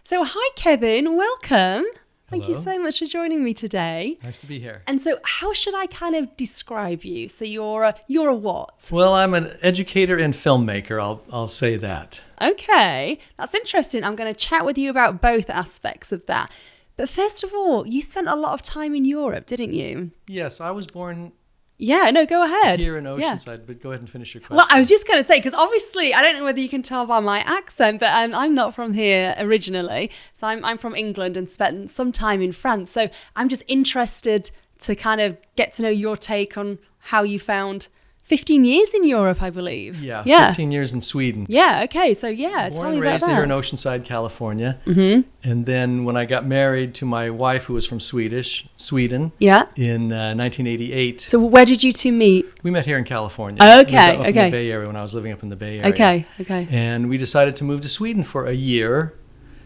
So hi, Kevin. Welcome. Thank you Hello. so much for joining me today. Nice to be here. And so how should I kind of describe you? So you're a what? Well, I'm an educator and filmmaker. I'll say that. Okay, that's interesting. I'm going to chat with you about both aspects of that. But first of all, you spent a lot of time in Europe, didn't you? Yes, I was born Yeah, no, go ahead. here in Yeah. Oceanside, but go ahead and finish your question. Well, I was just going to say, because obviously, I don't know whether you can tell by my accent, but I'm not from here originally. So I'm from England and spent some time in France. So I'm just interested to kind of get to know your take on how you found 15 years in Europe, I believe. Yeah, Yeah. 15 years in Sweden. Yeah, okay. So yeah, Born tell and me about raised that. here in Oceanside, California. Mm-hmm. And then when I got married to my wife, who was from Sweden, Yeah. in 1988, So where did you two meet? we met here in California. Oh, It was okay, up in okay. the Bay Area when I was living up in the Bay Area. Okay. And we decided to move to Sweden for a year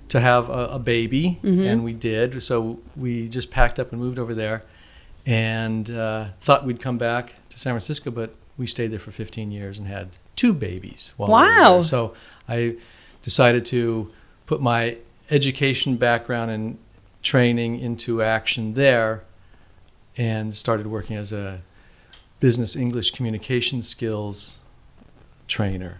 to have a baby, and we did. So we just packed up and moved over there, and thought we'd come back to San Francisco, but we stayed there for 15 years and had 2 babies while we were Wow. there. So I decided to put my education background and training into action there, and started working as a business English communication skills trainer.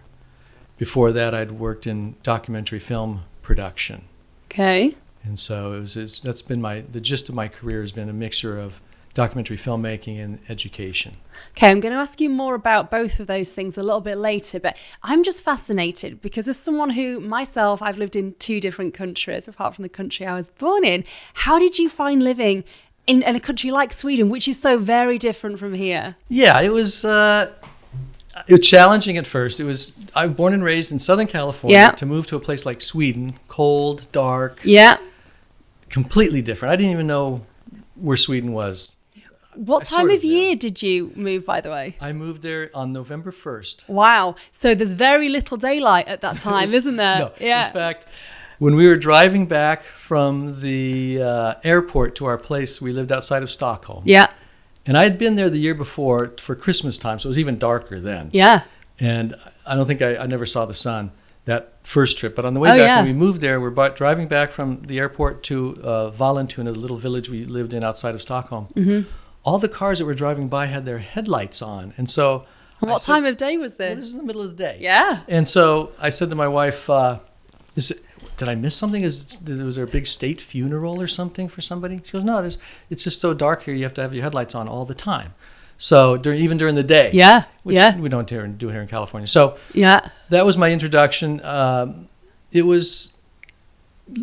Before that, I'd worked in documentary film production. Okay. And so that's been the gist of my career has been a mixture of documentary filmmaking and education. Okay, I'm going to ask you more about both of those things a little bit later, but I'm just fascinated because as someone who, myself, I've lived in 2 different countries, apart from the country I was born in. How did you find living in a country like Sweden, which is so very different from here? Yeah, it was challenging at first. I was born and raised in Southern California. Yeah. To move to a place like Sweden, cold, dark, Yeah. completely different. I didn't even know where Sweden was. What I time sort of of knew. year did you move, by the way? I moved there on November 1st. Wow. So there's very little daylight at that time, isn't there? No. Yeah. In fact, when we were driving back from the airport to our place, we lived outside of Stockholm. Yeah. And I had been there the year before for Christmas time, so it was even darker then. Yeah. And I don't think I never saw the sun that first trip. But on the way Oh, back, yeah. when we moved there, we're driving back from the airport to Vallentuna, a little village we lived in outside of Stockholm. Mm-hmm. All the cars that were driving by had their headlights on. And so And I what said, time of day was well, this? this is in the middle of the day. Yeah. And so I said to my wife, did I miss something? Was there a big state funeral or something for somebody? She goes, no, it's just so dark here. You have to have your headlights on all the time. So even during the day. Yeah. Which Yeah. we don't do here in California. So Yeah. that was my introduction. It was,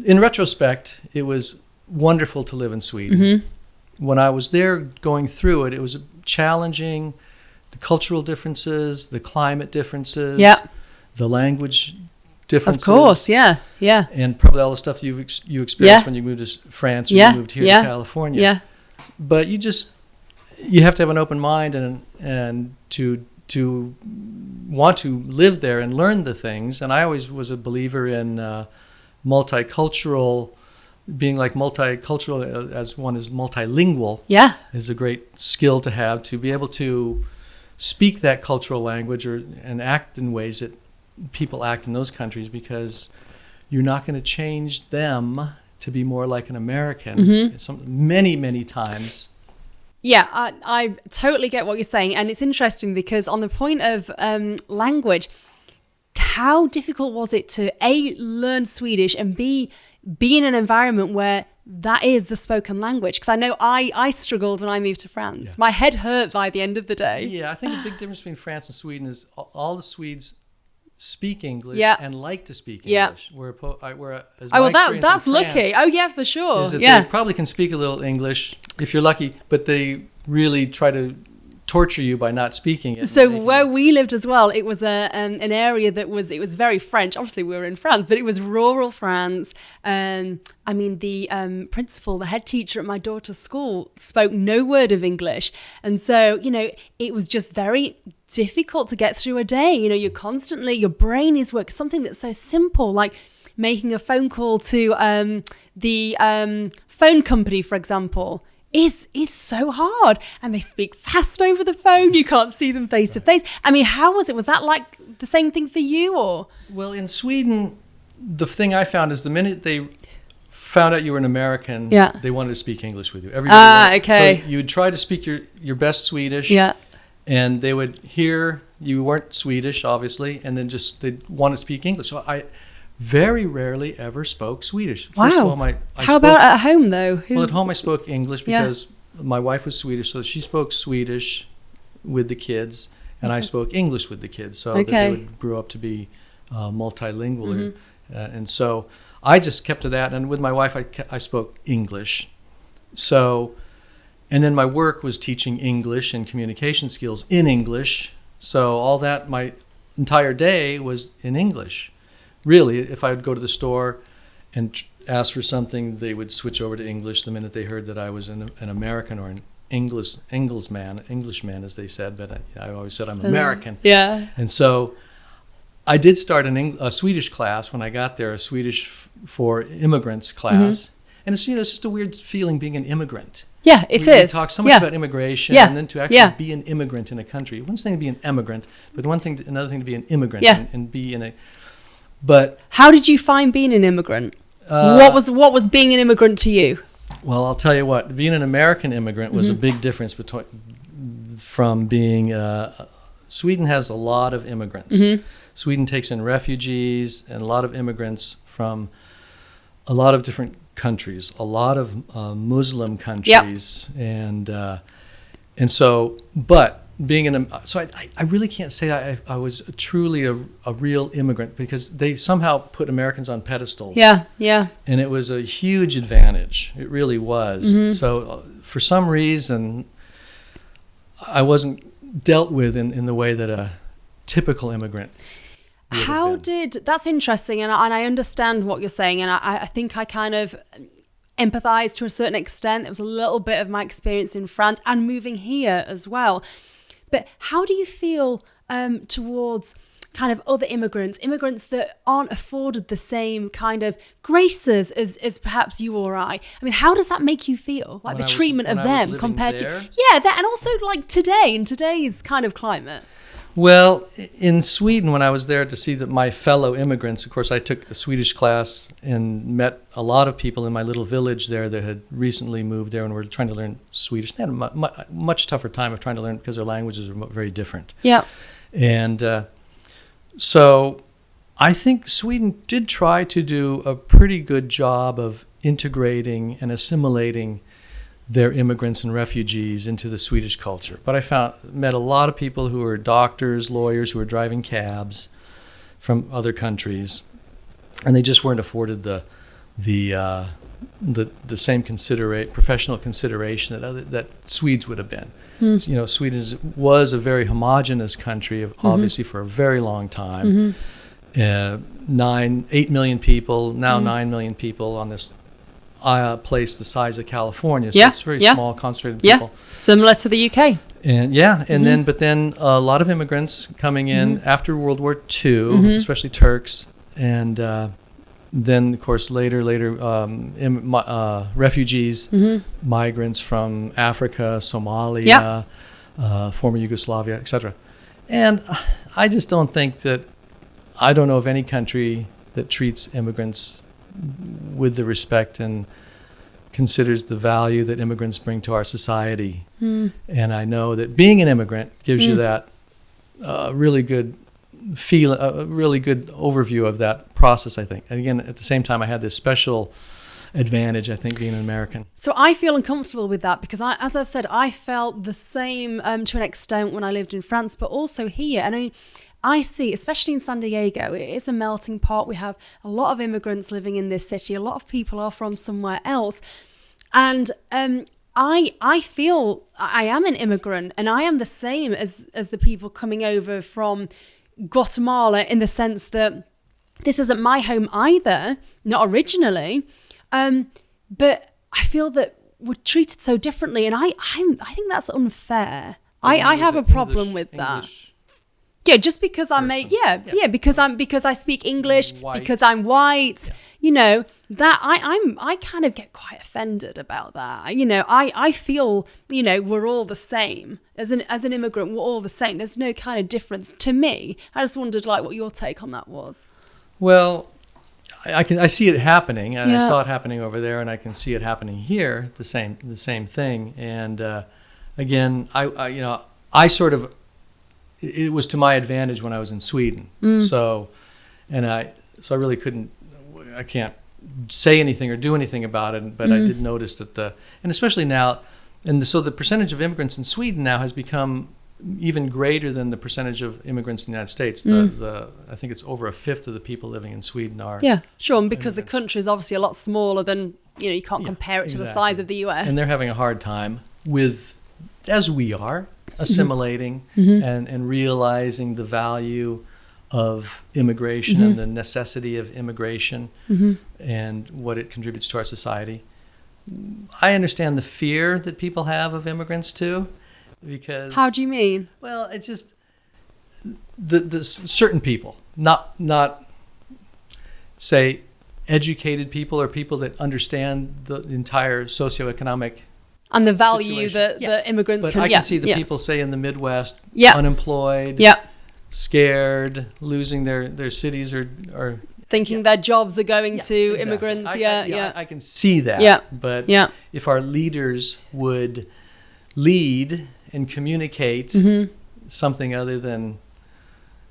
in retrospect, it was wonderful to live in Sweden. Mm-hmm. When I was there going through it, it was challenging. The cultural differences, the climate differences, Yeah. the language Of differences. course. Yeah. Yeah. And probably all the stuff you experienced Yeah. when you moved to France or Yeah. you moved here Yeah. to California. Yeah. But you have to have an open mind and to want to live there and learn the things. And I always was a believer in multicultural, being like multicultural as one is multilingual Yeah. is a great skill to have, to be able to speak that cultural language and act in ways that people act in those countries, because you're not going to change them to be more like an American. Mm-hmm. Many times. Yeah, I totally get what you're saying. And it's interesting because on the point of language, how difficult was it to A, learn Swedish, and B, be in an environment where that is the spoken language? Because I know I struggled when I moved to France. Yeah. My head hurt by the end of the day. Yeah, I think the big difference between France and Sweden is all the Swedes speak English Yeah. and like to speak Yeah. English. Whereas Oh, my well, experience that's in lucky. France Oh, yeah, for sure. is that Yeah. they probably can speak a little English if you're lucky, but they really try to torture you by not speaking it. So where we lived as well, it was an area that was very French. Obviously, we were in France, but it was rural France. I mean, the principal, the head teacher at my daughter's school, spoke no word of English, and so it was just very difficult to get through a day. Your brain is working. Something that's so simple, like making a phone call to the phone company, for example, is so hard, and they speak fast over the phone. You can't see them face to face. I mean, how was it? Was that like the same thing for you, or? Well, in Sweden, the thing I found is the minute they found out you were an American, Yeah. they wanted to speak English with you. Everybody okay. So you would try to speak your best Swedish. Yeah. And they would hear you weren't Swedish, obviously, and then they'd want to speak English. So I very rarely ever spoke Swedish. First of all, How about at home, though? Well, at home I spoke English because my wife was Swedish, so she spoke Swedish with the kids, and I spoke English with the kids, so that they would grow up to be multilingual. And so I just kept to that, and with my wife I spoke English. So... And then my work was teaching English and communication skills in English. So all that, my entire day was in English. Really, if I would go to the store and ask for something, they would switch over to English the minute they heard that I was an American or an Englishman, as they said. But I always said I'm American. Yeah. And so I did start a Swedish class when I got there, a Swedish for immigrants class. And it's just a weird feeling being an immigrant. Yeah, it is. We talk so much about immigration, and then to actually be an immigrant in a country. One thing to be an immigrant, but another thing to be an immigrant and be in a. But how did you find being an immigrant? What was being an immigrant to you? Well, I'll tell you what. Being an American immigrant was a big difference from being. Sweden has a lot of immigrants. Sweden takes in refugees and a lot of immigrants from a lot of different countries, a lot of Muslim countries, and so, but being I really can't say I was truly a real immigrant, because they somehow put Americans on pedestals. Yeah. And it was a huge advantage. It really was. So for some reason, I wasn't dealt with in the way that a typical immigrant. That's interesting, and I understand what you're saying, and I think I kind of empathize to a certain extent. It was a little bit of my experience in France and moving here as well. But how do you feel towards kind of other immigrants that aren't afforded the same kind of graces as perhaps you or I? I mean, how does that make you feel? Like the treatment of them compared to that, and also like today in today's kind of climate. Well, in Sweden, when I was there to see my fellow immigrants, of course, I took a Swedish class and met a lot of people in my little village there that had recently moved there and were trying to learn Swedish. They had a much tougher time of trying to learn because their languages are very different. Yeah. And so I think Sweden did try to do a pretty good job of integrating and assimilating their immigrants and refugees into the Swedish culture. But I met a lot of people who were doctors, lawyers, who were driving cabs from other countries, and they just weren't afforded the same professional consideration that Swedes would have been. You know, Sweden was a very homogenous country, obviously for a very long time. 8 million people, now 9 million people on this place the size of California, so it's very small, concentrated people. Similar to the UK. And then a lot of immigrants coming in after World War II, especially Turks, and then of course later refugees, migrants from Africa, Somalia, former Yugoslavia, etc. And I just don't think I don't know of any country that treats immigrants with the respect and considers the value that immigrants bring to our society. And I know that being an immigrant gives you that really good a really good overview of that process, I think. And again, at the same time, I had this special advantage, I think, being an American. So I feel uncomfortable with that because, as I've said, I felt the same to an extent when I lived in France, but also here. And I see, especially in San Diego, it is a melting pot. We have a lot of immigrants living in this city. A lot of people are from somewhere else. And I feel I am an immigrant, and I am the same as the people coming over from Guatemala, in the sense that this isn't my home either, not originally. But I feel that we're treated so differently, and I think that's unfair. I have a problem with that. Yeah, just because because I speak English, because I'm white, you know, that I kind of get quite offended about that. You know, I feel, you know, we're all the same. As an immigrant, we're all the same. There's no kind of difference to me. I just wondered, like, what your take on that was. Well, I see it happening, and I Yeah. saw it happening over there, and I can see it happening here. The same thing. And again, I sort of, it was to my advantage when I was in Sweden. So I really I can't say anything or do anything about it, but I did notice that and especially now, so the percentage of immigrants in Sweden now has become even greater than the percentage of immigrants in the United States. I think it's over a fifth of the people living in Sweden are. Yeah, sure. And because the country is obviously a lot smaller than, you can't compare it to the size of the US. And they're having a hard time with, as we are, assimilating and realizing the value of immigration and the necessity of immigration and what it contributes to our society. I understand the fear that people have of immigrants too, because... How do you mean? Well, it's just the certain people, not say educated people or people that understand the entire socioeconomic And the value situation. that immigrants But can... I can see the people, say, in the Midwest, unemployed, scared, losing their cities or thinking their jobs are going to exactly. immigrants. I can see that. Yeah. But if our leaders would lead and communicate something other than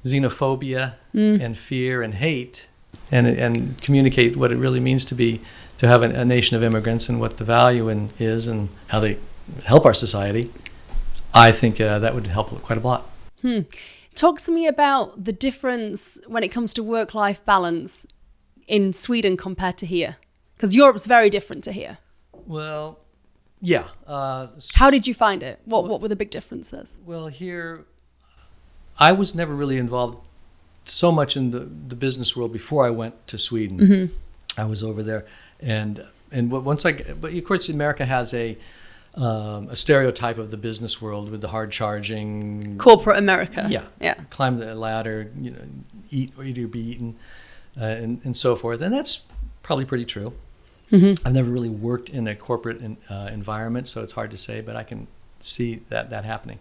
xenophobia and fear and hate, and communicate what it really means to have a nation of immigrants and what the value is and how they help our society, I think that would help quite a lot. Talk to me about the difference when it comes to work-life balance in Sweden compared to here, because Europe's very different to here. Well, yeah. How did you find it? What were the big differences? Well, here, I was never really involved so much in the business world before I went to Sweden. I was over there, and but of course, America has a stereotype of the business world with the hard charging corporate America. Yeah. Climb the ladder, eat or be eaten, and so forth, and that's probably pretty true. I've never really worked in a corporate environment, so it's hard to say, but I can see that happening.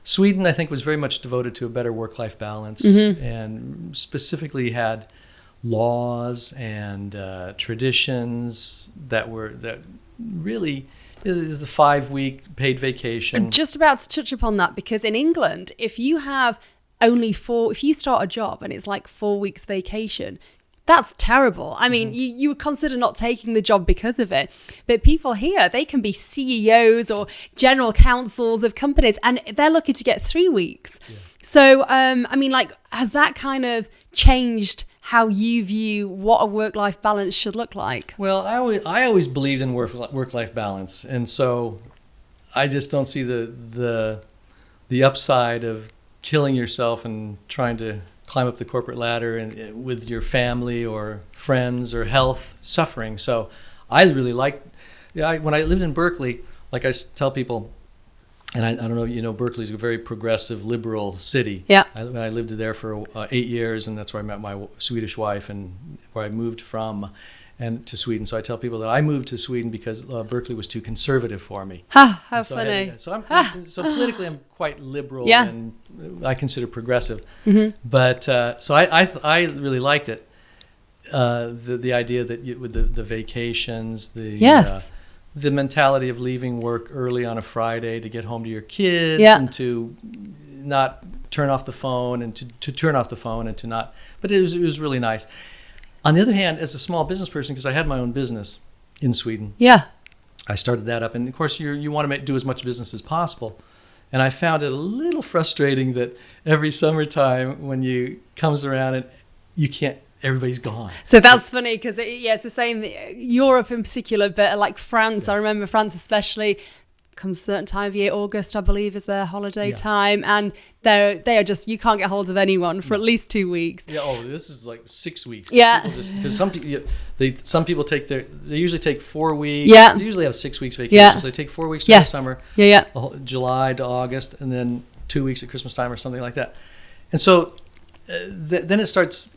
Sweden, I think, was very much devoted to a better work-life balance, and specifically had laws and traditions that really is the 5-week paid vacation. I'm just about to touch upon that, because in England, if you have if you start a job and it's like 4 weeks vacation, that's terrible. I mean, you would consider not taking the job because of it. But people here, they can be CEOs or general counsels of companies, and they're lucky to get 3 weeks. Yeah. So, I mean, has that kind of changed how you view what a work-life balance should look like? Well, I always believed in work-life balance, and so I just don't see the upside of killing yourself and trying to climb up the corporate ladder and with your family or friends or health suffering. So I really when I lived in Berkeley, like I tell people, and I don't know, Berkeley's a very progressive, liberal city. Yeah. I lived there for 8 years, and that's where I met my Swedish wife and where I moved from and to Sweden. So I tell people that I moved to Sweden because Berkeley was too conservative for me. How funny. So politically I'm quite liberal, Yeah. and I consider progressive. But so I really liked it. The idea that with the vacations, the mentality of leaving work early on a Friday to get home to your kids and to not turn off the phone and to turn off the phone and to not. But it was really nice. On the other hand, as a small business person, because I had my own business in Sweden, I started that up, and of course you want to do as much business as possible. And I found it a little frustrating that every summertime when you comes around and you can't. Everybody's gone. So that's funny, because it's the same. Europe in particular, but like France, I remember France especially. Comes a certain time of year, August, I believe, is their holiday time, and they are just, you can't get hold of anyone for at least 2 weeks. Yeah. Oh, this is like 6 weeks. Yeah. Because some people they usually take 4 weeks. Yeah. They usually have 6 weeks vacation. Yeah. So they take 4 weeks during the summer. Yeah. July to August, and then 2 weeks at Christmas time or something like that. And so then it starts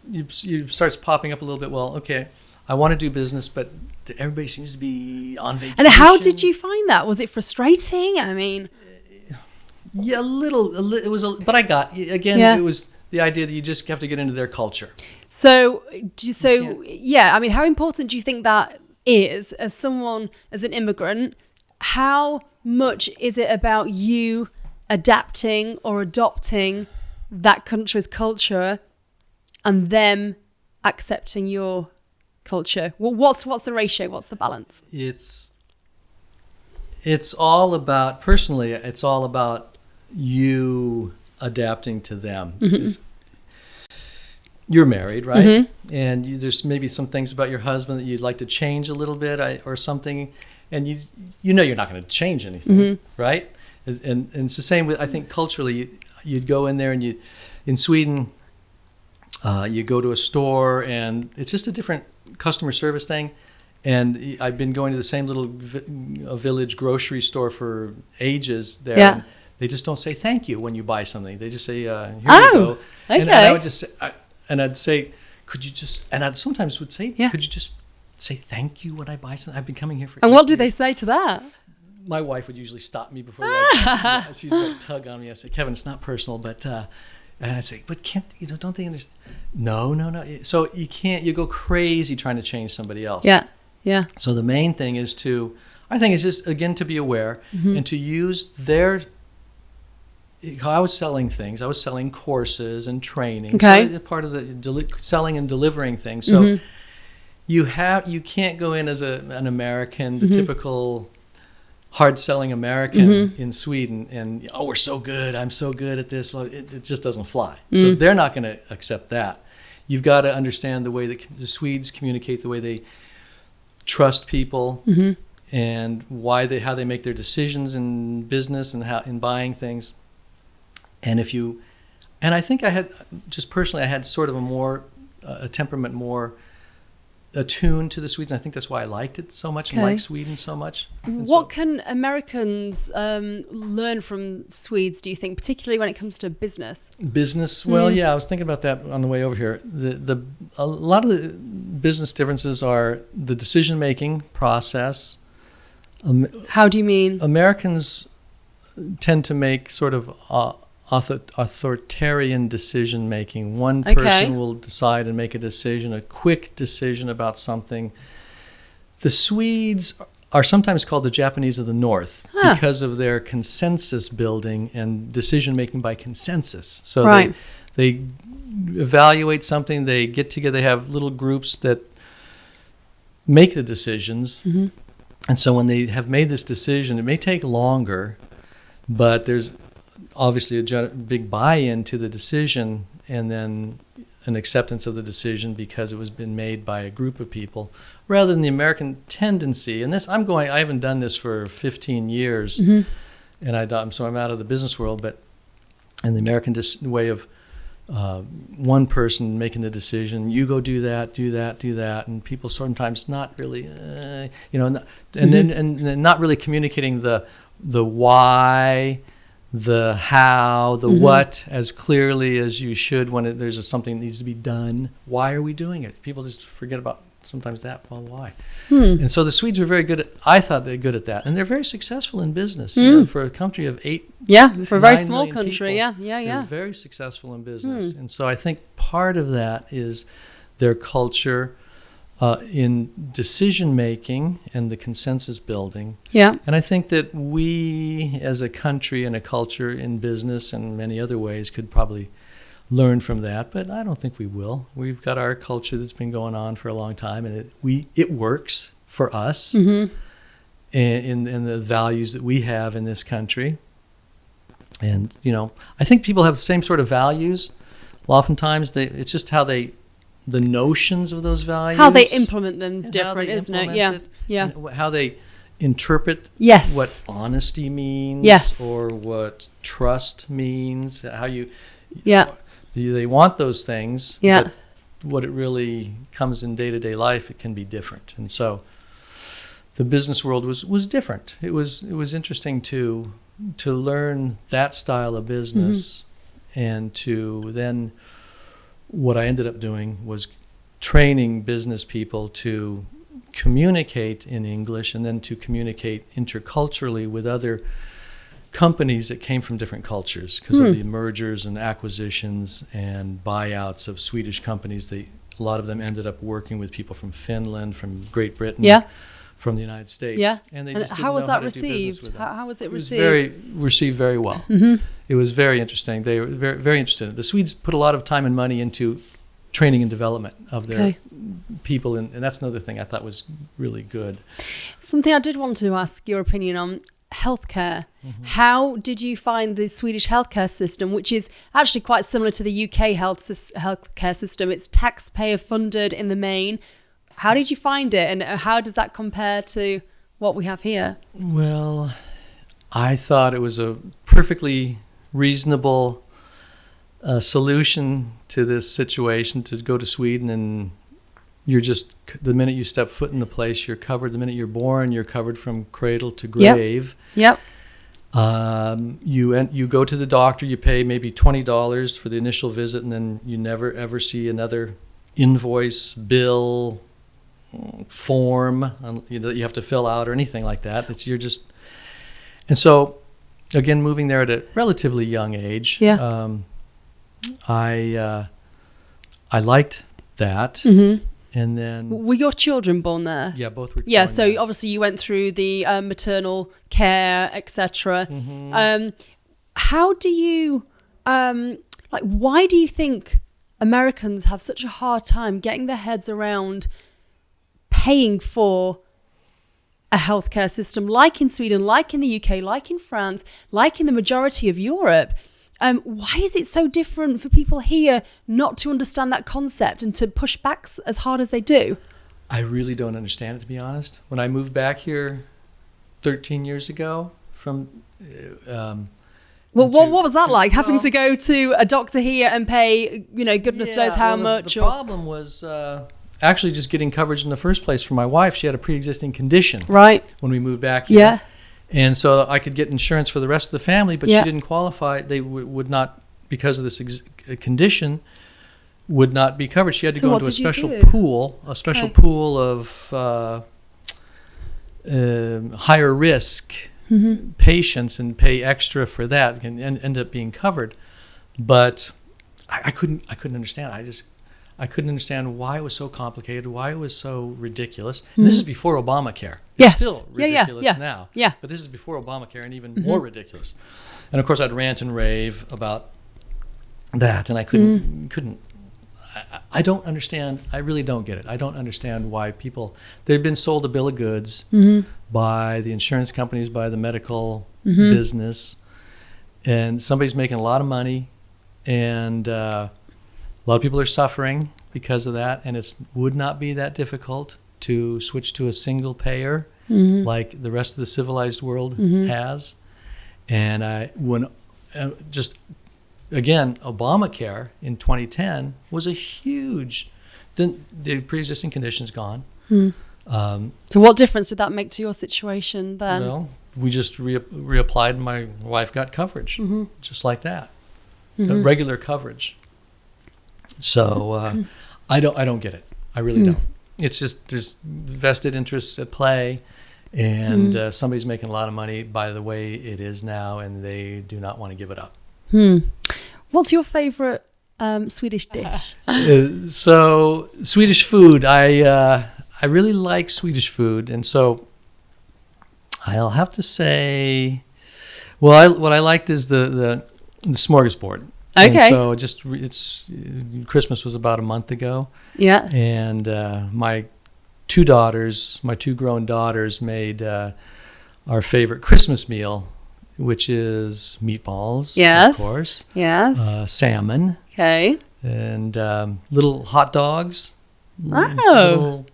popping up a little bit. Well, okay, I want to do business, but everybody seems to be on vacation. And how did you find that? Was it frustrating? I mean, yeah, a little. It was, but I got again. Yeah. It was the idea that you just have to get into their culture. So yeah, I mean, how important do you think that is as someone, as an immigrant? How much is it about you adapting or adopting that country's culture and them accepting your culture? Well, what's the ratio? What's the balance? It's all about, personally, it's all about you adapting to them. Mm-hmm. You're married, right? Mm-hmm. And there's maybe some things about your husband that you'd like to change a little bit, or something, and you know you're not going to change anything, mm-hmm. right? And it's the same with, I think, culturally. You'd go in there, and in Sweden, you go to a store, and it's just a different customer service thing. And I've been going to the same little village grocery store for ages there. Yeah. And they just don't say thank you when you buy something. They just say, here you go. Okay. And I would just say, I'd say, could you just, and I'd sometimes would say, could you just say thank you when I buy something? I've been coming here for 8 And what years. do they say to that? My wife would usually stop me before she'd like tug on me. I say, Kevin, it's not personal, but, and I'd say, but don't they understand? No. So you can't, you go crazy trying to change somebody else. Yeah. Yeah. So the main thing is I think it's just, again, to be aware, mm-hmm. and to use I was selling things. I was selling courses and training. Okay. So part of the selling and delivering things. So mm-hmm. you can't go in as an American, the mm-hmm. typical hard-selling American mm-hmm. in Sweden, and we're so good. I'm so good at this. Well, it just doesn't fly. Mm-hmm. So they're not going to accept that. You've got to understand the way that the Swedes communicate, the way they trust people, mm-hmm. and how they make their decisions in business and how in buying things. And I think I had sort of a temperament more attuned to the Swedes. And I think that's why I liked it so much and like Sweden so much. What can Americans learn from Swedes, do you think, particularly when it comes to business? Business? Well, yeah, I was thinking about that on the way over here. A lot of the business differences are the decision-making process. How do you mean? Americans tend to make sort of authoritarian decision making. One person will decide and make a quick decision about something. The Swedes are sometimes called the Japanese of the North because of their consensus building and decision making by consensus. So they evaluate something, they get together, they have little groups that make the decisions. Mm-hmm. And so when they have made this decision, it may take longer, but there's obviously a big buy-in to the decision, and then an acceptance of the decision because it was been made by a group of people, rather than the American tendency. And this, I haven't done this for 15 years, mm-hmm. and so I'm out of the business world. But in the American way of one person making the decision, you go do that, and people sometimes not really, and not really communicating the why, the how, the mm-hmm. what as clearly as you should when there's something that needs to be done. Why are we doing it? People just forget about sometimes that. Well, why? And so the Swedes are very good I thought they're good at that. And they're very successful in business. For a country of 8 for a very small country. People, they're very successful in business. And so I think part of that is their culture in decision making and the consensus building. Yeah. And I think that we as a country and a culture in business and many other ways could probably learn from that, but I don't think we will. We've got our culture that's been going on for a long time, and it works for us, mm-hmm. in the values that we have in this country. And I think people have the same sort of values. Oftentimes it's just how the notions of those values, how they implement them is different, isn't it? Yeah. How they interpret what honesty means, or what trust means. How they want those things. Yeah. But what it really comes in day-to-day life, it can be different. And so the business world was different. It was interesting to learn that style of business, mm-hmm. and to then. What I ended up doing was training business people to communicate in English and then to communicate interculturally with other companies that came from different cultures because of the mergers and acquisitions and buyouts of Swedish companies. A lot of them ended up working with people from Finland, from Great Britain, from the United States. Yeah. And they And just how didn't was know how that to do business received? with them. How was it It was received? received very well. It was very interesting. They were very, very interested. The Swedes put a lot of time and money into training and development of their people, and that's another thing I thought was really good. Something I did want to ask your opinion on, healthcare. How did you find the Swedish healthcare system, which is actually quite similar to the UK healthcare system? It's taxpayer funded in the main. How did you find it, and how does that compare to what we have here? Well, I thought it was a perfectly reasonable solution to this situation, to go to Sweden and you're just, the minute you step foot in the place, you're covered. The minute you're born, you're covered from cradle to grave. Yep. You go to the doctor, you pay maybe $20 for the initial visit, and then you never ever see another invoice, bill, form that you have to fill out or anything like that. And so, again, moving there at a relatively young age, I liked that. Mm-hmm. And then, were your children born there? Yeah, both were. Yeah, born so there. obviously you went through the maternal care, etc. Mm-hmm. How do you why do you think Americans have such a hard time getting their heads around paying for a healthcare system like in Sweden, like in the UK, like in France, like in the majority of Europe? Why is it so different for people here not to understand that concept and to push back as hard as they do? I really don't understand it, to be honest. When I moved back here 13 years ago from... what was that like, having to go to a doctor here and pay, goodness knows how much? The problem was actually just getting coverage in the first place for my wife. She had a pre-existing condition when we moved back here. Yeah. And so I could get insurance for the rest of the family, but she didn't qualify. They would not, because of this condition, would not be covered. She had to go into a special pool of higher risk patients and pay extra for that and end up being covered. But I couldn't understand. I couldn't understand why it was so complicated, why it was so ridiculous. And this is before Obamacare. It's still ridiculous now. Yeah. But this is before Obamacare and even more ridiculous. And of course, I'd rant and rave about that, and I couldn't. I don't understand. I really don't get it. I don't understand why people. They've been sold a bill of goods by the insurance companies, by the medical business, and somebody's making a lot of money, and a lot of people are suffering because of that, and it would not be that difficult to switch to a single payer like the rest of the civilized world has. And again, Obamacare in 2010 was a huge, the pre-existing condition's gone. So what difference did that make to your situation then? Well, we just reapplied and my wife got coverage, just like that, regular coverage. So I don't get it. I really don't. It's just there's vested interests at play, and somebody's making a lot of money by the way it is now, and they do not want to give it up. What's your favorite Swedish dish? So Swedish food, I really like Swedish food, and so I'll have to say, what I liked is the smorgasbord. Okay. And so Christmas was about a month ago. Yeah. And my two grown daughters made our favorite Christmas meal, which is meatballs, of course. Yes. Salmon. Okay. And little hot dogs. Oh.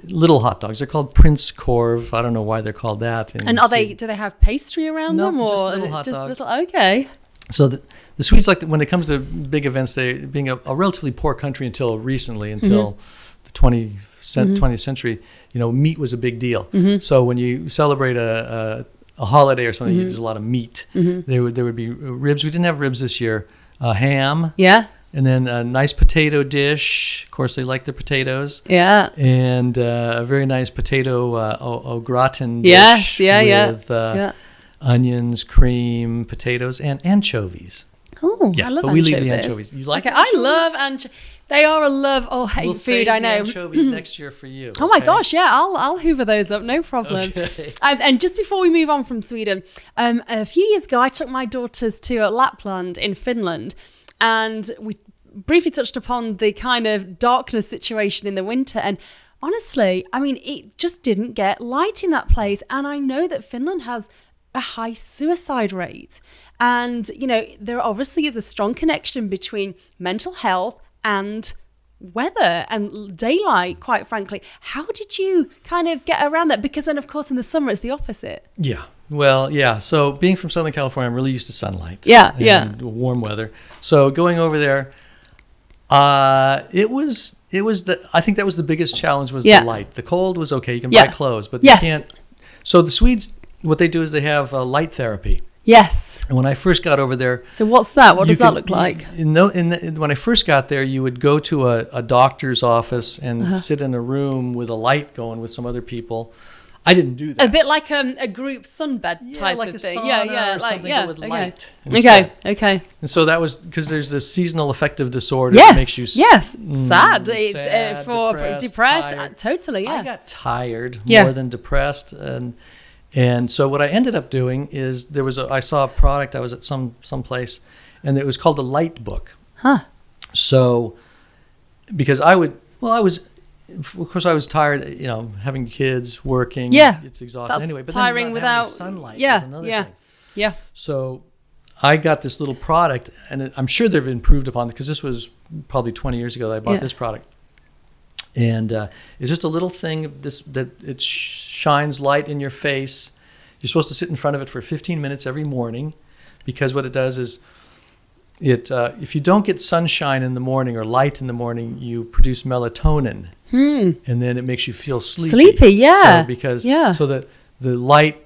Little hot dogs. They're called Prince Korv. I don't know why they're called that. And do they have pastry around them? No, or just little hot dogs. Okay. So the Swedes, when it comes to big events, they being a relatively poor country until recently, until the 20th century, meat was a big deal. So when you celebrate a holiday or something, there's a lot of meat. There would be ribs. We didn't have ribs this year. Ham. Yeah. And then a nice potato dish. Of course, they like the potatoes. Yeah. And a very nice potato au gratin dish. With onions, cream, potatoes, and anchovies. Oh, Yeah, I love but we anchovies. leave the anchovies. You like Okay, anchovies? I love anchovies. They are a love or hate We'll food, save I the know. anchovies next year for you. Oh my okay? gosh, yeah, I'll hoover those up, no problem. Okay. And just before we move on from Sweden, a few years ago, I took my daughters to Lapland in Finland, and we briefly touched upon the kind of darkness situation in the winter. And honestly, I mean, it just didn't get light in that place. And I know that Finland has a high suicide rate. And, you know, there obviously is a strong connection between mental health and weather and daylight, quite frankly. How did you kind of get around that? Because then, of course, in the summer, it's the opposite. Yeah. Well, yeah. So being from Southern California, I'm really used to sunlight. Yeah, and warm weather. So going over there, I think that was the biggest challenge was the light. The cold was okay. You can buy clothes, but you can't. So the Swedes, what they do is they have light therapy. Yes. And when I first got over there, so what's that? What does that look like? When I first got there, you would go to a doctor's office and sit in a room with a light going with some other people. I didn't do that. A bit like a group sunbed type like of a thing. Sauna or something with light. Okay. And so that was because there's this seasonal affective disorder that makes you sad. It's sad, for depressed. tired. Totally, yeah. I got tired more than depressed, and so what I ended up doing is I saw a product. I was at some place, and it was called the Light Book. Huh. So because I was tired, you know, having kids, working. Yeah. It's exhausting. That's anyway, but tiring then without sunlight yeah, is another yeah. thing. Yeah. So I got this little product, and I'm sure they've improved upon it because this was probably 20 years ago that I bought this product. And it's just a little thing that it shines light in your face. You're supposed to sit in front of it for 15 minutes every morning, because what it does is if you don't get sunshine in the morning or light in the morning, you produce melatonin, and then it makes you feel sleepy. Sleepy, yeah. So that the light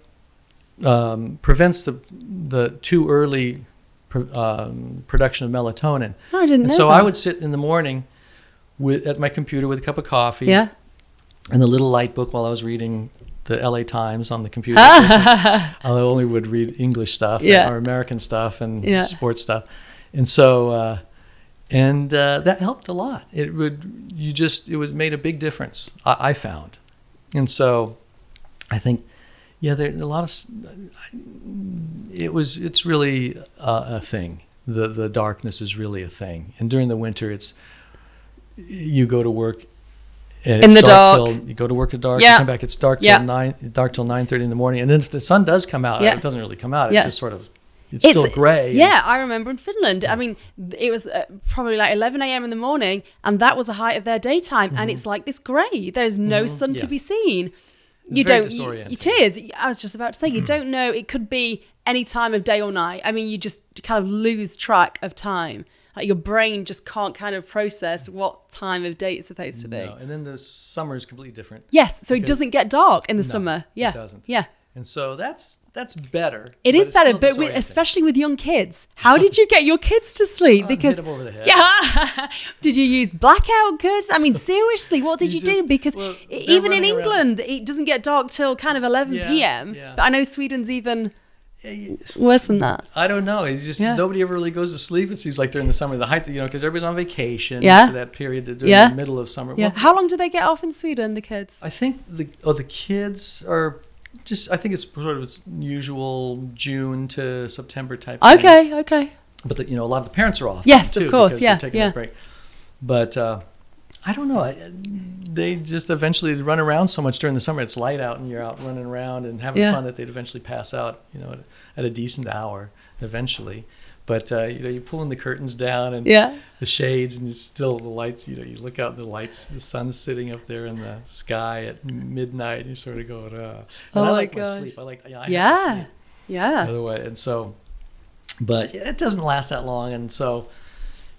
prevents the too early production of melatonin. Oh, I didn't know So that. I would sit in the morning at my computer with a cup of coffee. Yeah. And the little light book while I was reading the LA Times on the computer. I only would read English stuff or American stuff and sports stuff. And so, that helped a lot. It made a big difference, I found. And so I think, there a lot of, it's really a thing. The darkness is really a thing. And during the winter, you go to work and in the dark. You go to work at dark. You come back. It's dark till 9:30 in the morning. And then if the sun does come out, it doesn't really come out. It's just sort of, it's still gray. Yeah, I remember in Finland. I mean, it was probably like 11 a.m. in the morning, and that was the height of their daytime. And it's like this grey. There's no sun to be seen. It is. I was just about to say, you don't know. It could be any time of day or night. I mean, you just kind of lose track of time. Like your brain just can't kind of process what time of day it's supposed to be. No, and then the summer is completely different. Yes, so it doesn't get dark in the summer. Yeah, it doesn't. Yeah. And so that's better. It is better, but especially with young kids. How did you get your kids to sleep? Because hit them over the head. Yeah, did you use blackout curtains? I mean, seriously, what did you do? Because even in England, it doesn't get dark till kind of 11 p.m. Yeah. But I know Sweden's even worse than that. I don't know. It's just nobody ever really goes to sleep. It seems like during the summer, the height, because everybody's on vacation for that period during the middle of summer. Yeah. Well, how long do they get off in Sweden, the kids? I think the kids are. I think it's sort of its usual June to September type thing. Okay. But a lot of the parents are off. Yes, too, of course. Because they're taking a break. But I don't know. They just eventually run around so much during the summer. It's light out and you're out running around and having fun that they'd eventually pass out. At a decent hour eventually. But you pulling the curtains down and the shades, and still the lights. You look out, the lights, the sun's sitting up there in the sky at midnight. And you're sort of going, And I like my sleep. I have to sleep. Yeah. Otherwise, and so, but it doesn't last that long, and so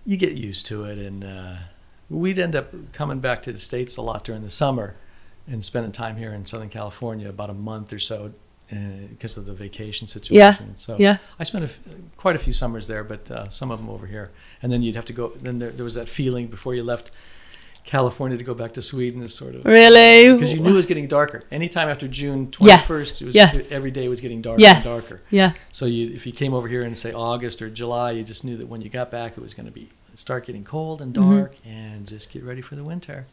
you get used to it. And we'd end up coming back to the States a lot during the summer, and spending time here in Southern California about a month or so. Because of the vacation situation. I spent quite a few summers there, but some of them over here. And then you'd have to go. Then there was that feeling before you left California to go back to Sweden is sort of Really? because you knew it was getting darker. Anytime after June 21st, every day was getting darker and darker. Yeah. So if you came over here in say August or July, you just knew that when you got back, it was going to start getting cold and dark, and just get ready for the winter.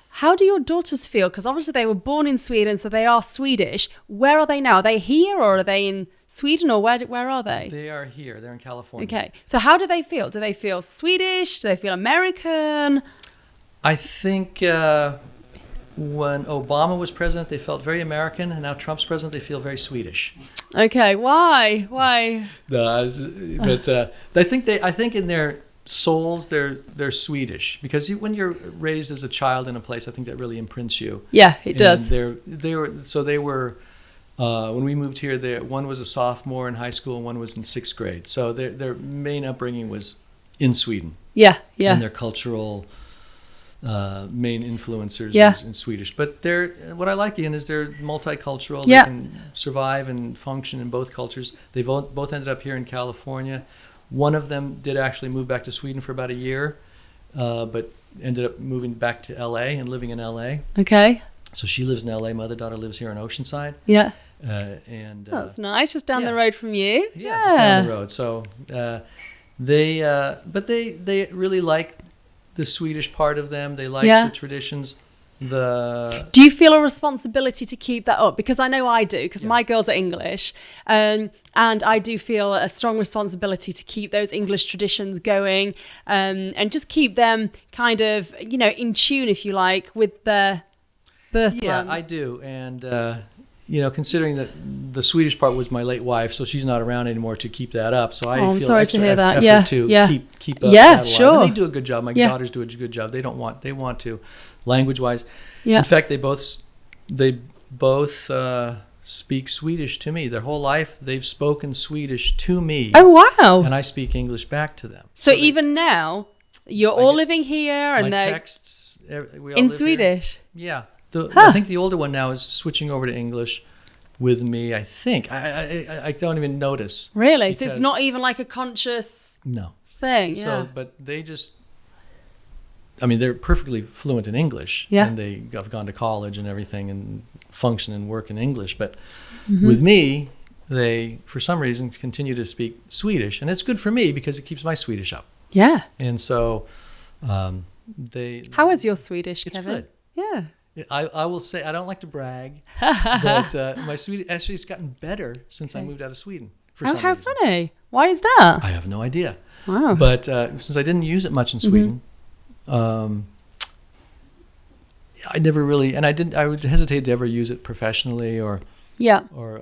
How do your daughters feel? Because obviously they were born in Sweden, so they are Swedish. Where are they now? Are they here, or are they in Sweden, or where are they? They are here. They're in California. Okay. So how do they feel? Do they feel Swedish? Do they feel American? I think when Obama was president, they felt very American, and now Trump's president, they feel very Swedish. Okay. Why? Why? But I think in their souls they're Swedish, because when you're raised as a child in a place, I think that really imprints you. Yeah, it does. They were when we moved here, one was a sophomore in high school and one was in 6th grade. So their main upbringing was in Sweden. Yeah, yeah. And their cultural main influencers in Swedish. But what I like is they're multicultural. Yeah. They can survive and function in both cultures. They both ended up here in California. One of them did actually move back to Sweden for about a year, but ended up moving back to LA and living in LA. Okay. So she lives in LA. My other daughter lives here in Oceanside. Yeah. And that's nice, just down the road from you. Yeah, just down the road. So they really like the Swedish part of them. They like the traditions. Do you feel a responsibility to keep that up? Because I know I do, because my girls are English, and I do feel a strong responsibility to keep those English traditions going, and just keep them kind of, in tune, if you like, with their birthland. Yeah, I do. And, considering that the Swedish part was my late wife, so she's not around anymore to keep that up. So I feel sorry extra to hear that. effort to keep up yeah, that alive. sure. And they do a good job. My daughters do a good job. They want to, language-wise. Yeah. In fact, they both speak Swedish to me. Their whole life, they've spoken Swedish to me. Oh, wow. And I speak English back to them. So even now, you're all living here, and my they're texts, we all in live Swedish. Here. Yeah. I think the older one now is switching over to English with me. I think I don't even notice. Really? So it's not even like a conscious thing. Yeah. So, but they just. They're perfectly fluent in English, and they have gone to college and everything and function and work in English. But with me, they, for some reason, continue to speak Swedish. And it's good for me because it keeps my Swedish up. Yeah. And so How is your Swedish, Kevin? It's good. Yeah. I will say, I don't like to brag, but my Swedish, actually, it's gotten better since I moved out of Sweden. For some how reason. funny. Why is that? I have no idea. Wow. But since I didn't use it much in Sweden, I never really, and I would hesitate to ever use it professionally or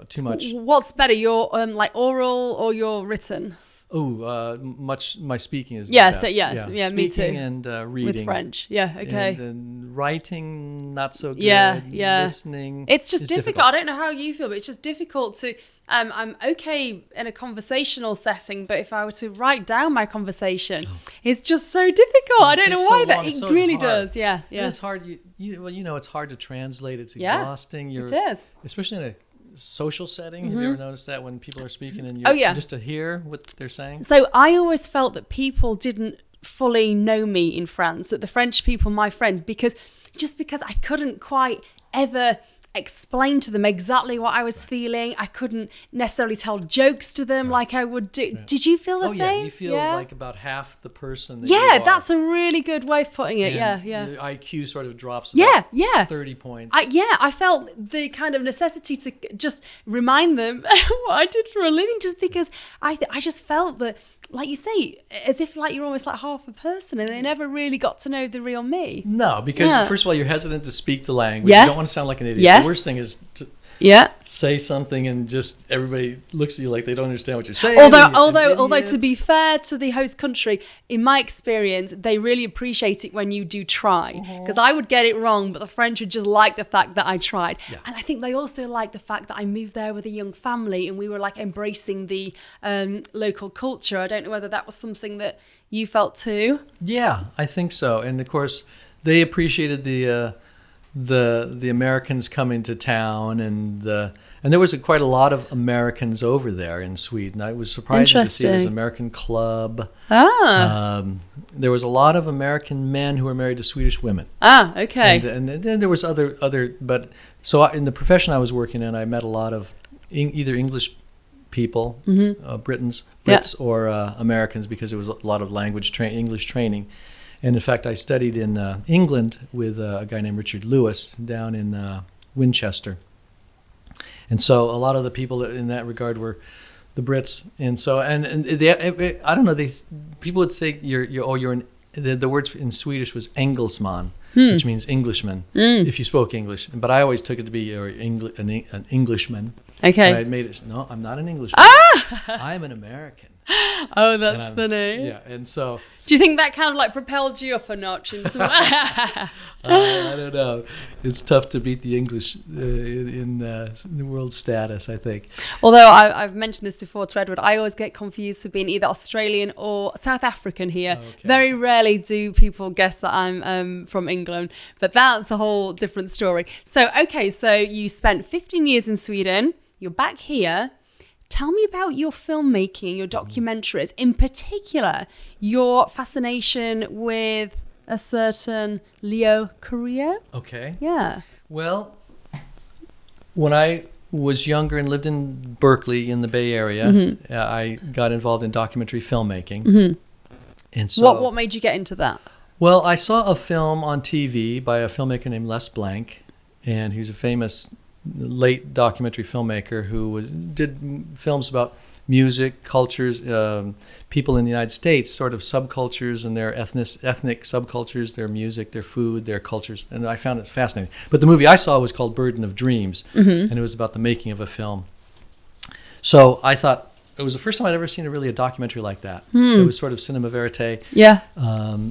too much. What's better, your like oral or your written? My speaking is yes, the best. yes, me too. Speaking and reading with French, okay. And writing, not so good. Yeah. Listening, it's just difficult. I don't know how you feel, but it's just difficult to. I'm okay in a conversational setting, but if I were to write down my conversation, it's just so difficult. I don't know why, but it really does. Yeah. And it's hard. It's hard to translate. It's exhausting. It is, especially in a social setting. Have you ever noticed that when people are speaking and you're just to hear what they're saying? So I always felt that people didn't fully know me in France, that the French people, my friends, because I couldn't quite ever explain to them exactly what I was feeling. I couldn't necessarily tell jokes to them like I would do. Yeah. Did you feel the same? Yeah, you feel like about half the person that you are. That's a really good way of putting it. And yeah. The IQ sort of drops about 30 points. I felt the kind of necessity to just remind them what I did for a living, just because I just felt that, like you say, as if like you're almost like half a person and they never really got to know the real me. No, because first of all, you're hesitant to speak the language. Yes. You don't want to sound like an idiot. Yes. The worst thing is to say something and just everybody looks at you like they don't understand what you're saying. Although to be fair to the host country, in my experience, they really appreciate it when you do try. Because I would get it wrong, but the French would just like the fact that I tried. Yeah. And I think they also like the fact that I moved there with a young family and we were like embracing the local culture. I don't know whether that was something that you felt too. Yeah, I think so. And of course, they appreciated the Americans coming to town, and And there was quite a lot of Americans over there in Sweden. I was surprised to see there's an American club. There was a lot of American men who were married to Swedish women. Okay. And then there was other, but so in the profession I was working in, I met a lot of either English people, Brits, or Americans, because there was a lot of English training. And in fact, I studied in England with a guy named Richard Lewis down in Winchester. And so a lot of the people in that regard were the Brits. And so, and they, I don't know, people would say the words in Swedish was Engelsman, which means Englishman, if you spoke English. But I always took it to be an Englishman. Okay. And I made it, no, I'm not an Englishman. I'm an American. Oh, that's funny. Yeah, and so... Do you think that kind of like propelled you up a notch in some way? I don't know. It's tough to beat the English in the world status, I think. Although I've mentioned this before to Edward, I always get confused for being either Australian or South African here. Okay. Very rarely do people guess that I'm from England, but that's a whole different story. So, okay, so you spent 15 years in Sweden. You're back here. Tell me about your filmmaking, your documentaries, in particular, your fascination with a certain Leo Carrillo. Okay. Yeah. Well, when I was younger and lived in Berkeley in the Bay Area, I got involved in documentary filmmaking. And so, what made you get into that? Well, I saw a film on TV by a filmmaker named Les Blank, and he was a famous late documentary filmmaker who did films about music, cultures, people in the United States, sort of subcultures and their ethnic subcultures, their music, their food, their cultures. And I found it fascinating. But the movie I saw was called Burden of Dreams, and it was about the making of a film. So I thought it was the first time I'd ever seen a documentary like that. It was sort of cinema verite. Yeah.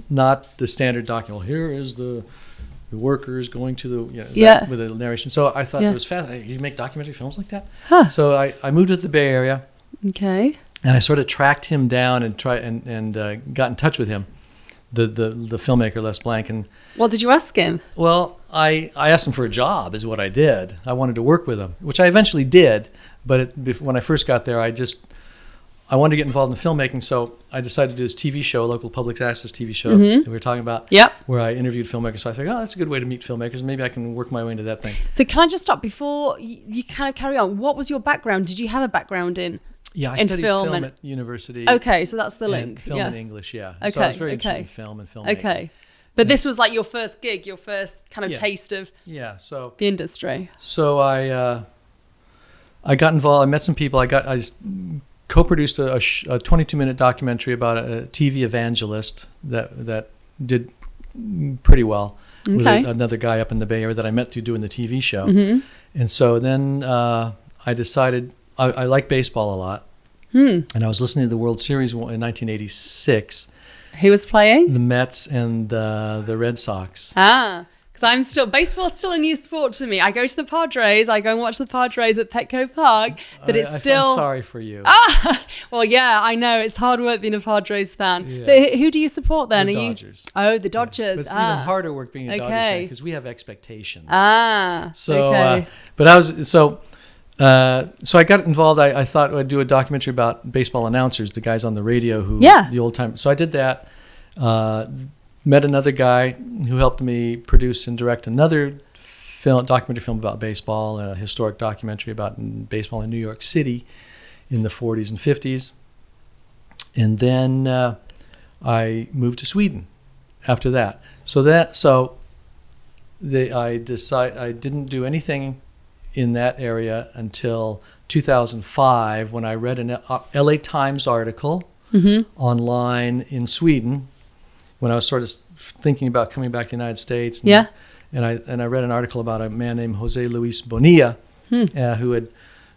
Not the standard document. Well, here is the workers going to the with a narration. So I thought it was fascinating. You make documentary films like that? Huh. So I moved to the Bay Area. Okay. And I sort of tracked him down and got in touch with him, the filmmaker Les Blank. And what did you ask him? Well, I asked him for a job is what I did. I wanted to work with him, which I eventually did. But when I first got there, I wanted to get involved in filmmaking, so I decided to do this TV show, a local public access TV show that we were talking about, where I interviewed filmmakers. So I thought, that's a good way to meet filmmakers. Maybe I can work my way into that thing. So can I just stop before you kind of carry on? What was your background? Did you have a background in I studied film at university. Okay, so that's the link. Film and English, Okay, so I was very interested in film and filmmaking. Okay. But this was like your first gig, your first kind of taste of the industry. So I got involved. I met some people. I just co-produced a 22-minute documentary about a TV evangelist that did pretty well with another guy up in the Bay Area that I met doing the TV show. And so then I decided I like baseball a lot. And I was listening to the World Series in 1986. Who was playing? The Mets and the Red Sox. Because baseball's still a new sport to me. I go to the Padres. I go and watch the Padres at Petco Park. But I'm sorry for you. Well, yeah, I know. It's hard work being a Padres fan. Yeah. So who do you support then? The Dodgers. The Dodgers. But it's even harder work being a Dodgers fan because we have expectations. So, so I got involved. I thought I'd do a documentary about baseball announcers, the guys on the radio the old time. So I did that. Met another guy who helped me produce and direct another documentary film about baseball, a historic documentary about baseball in New York City in the 40s and 50s. And then I moved to Sweden after that. I didn't do anything in that area until 2005 when I read an LA Times article online in Sweden when I was sort of thinking about coming back to the United States. And I read an article about a man named Jose Luis Bonilla who had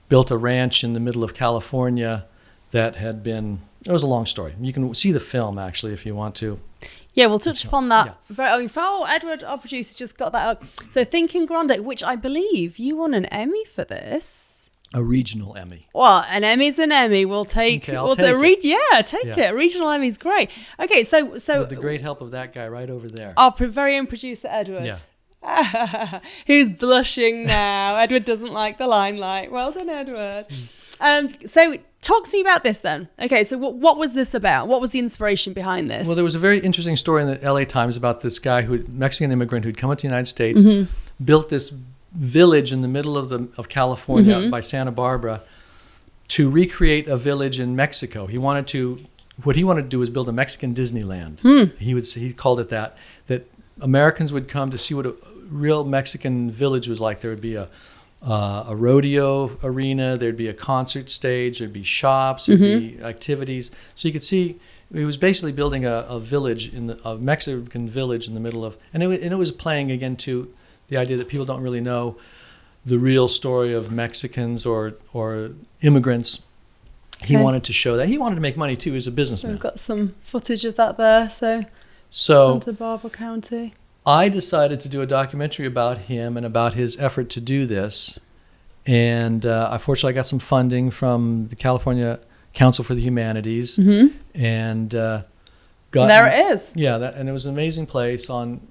built a ranch in the middle of California that had been, it was a long story. You can see the film actually if you want to. Yeah, we'll touch upon that. Edward, our producer, just got that up. So Thinking Grande, which I believe you won an Emmy for this. A regional Emmy. Well, an Emmy's an Emmy. We'll take. Okay, take it. A regional Emmy's great. Okay, so with the great help of that guy right over there. Our very own producer Edward. Yeah. Who's blushing now? Edward doesn't like the limelight. Well done, Edward. So talk to me about this then. Okay, so what was this about? What was the inspiration behind this? Well, there was a very interesting story in the LA Times about this guy, Mexican immigrant who'd come to the United States, built this village in the middle of California by Santa Barbara to recreate a village in Mexico. What he wanted to do was build a Mexican Disneyland. He called it that Americans would come to see what a real Mexican village was like. There would be a rodeo arena, there'd be a concert stage, there'd be shops, there'd be activities. So you could see he was basically building a village a Mexican village in the middle of, and it was playing again to the idea that people don't really know the real story of Mexicans or immigrants. He wanted to show that. He wanted to make money too. He was a businessman. So we've got some footage of that there. So Santa Barbara County. I decided to do a documentary about him and about his effort to do this. And unfortunately, I got some funding from the California Council for the Humanities. And there it is. Yeah, and it was an amazing place on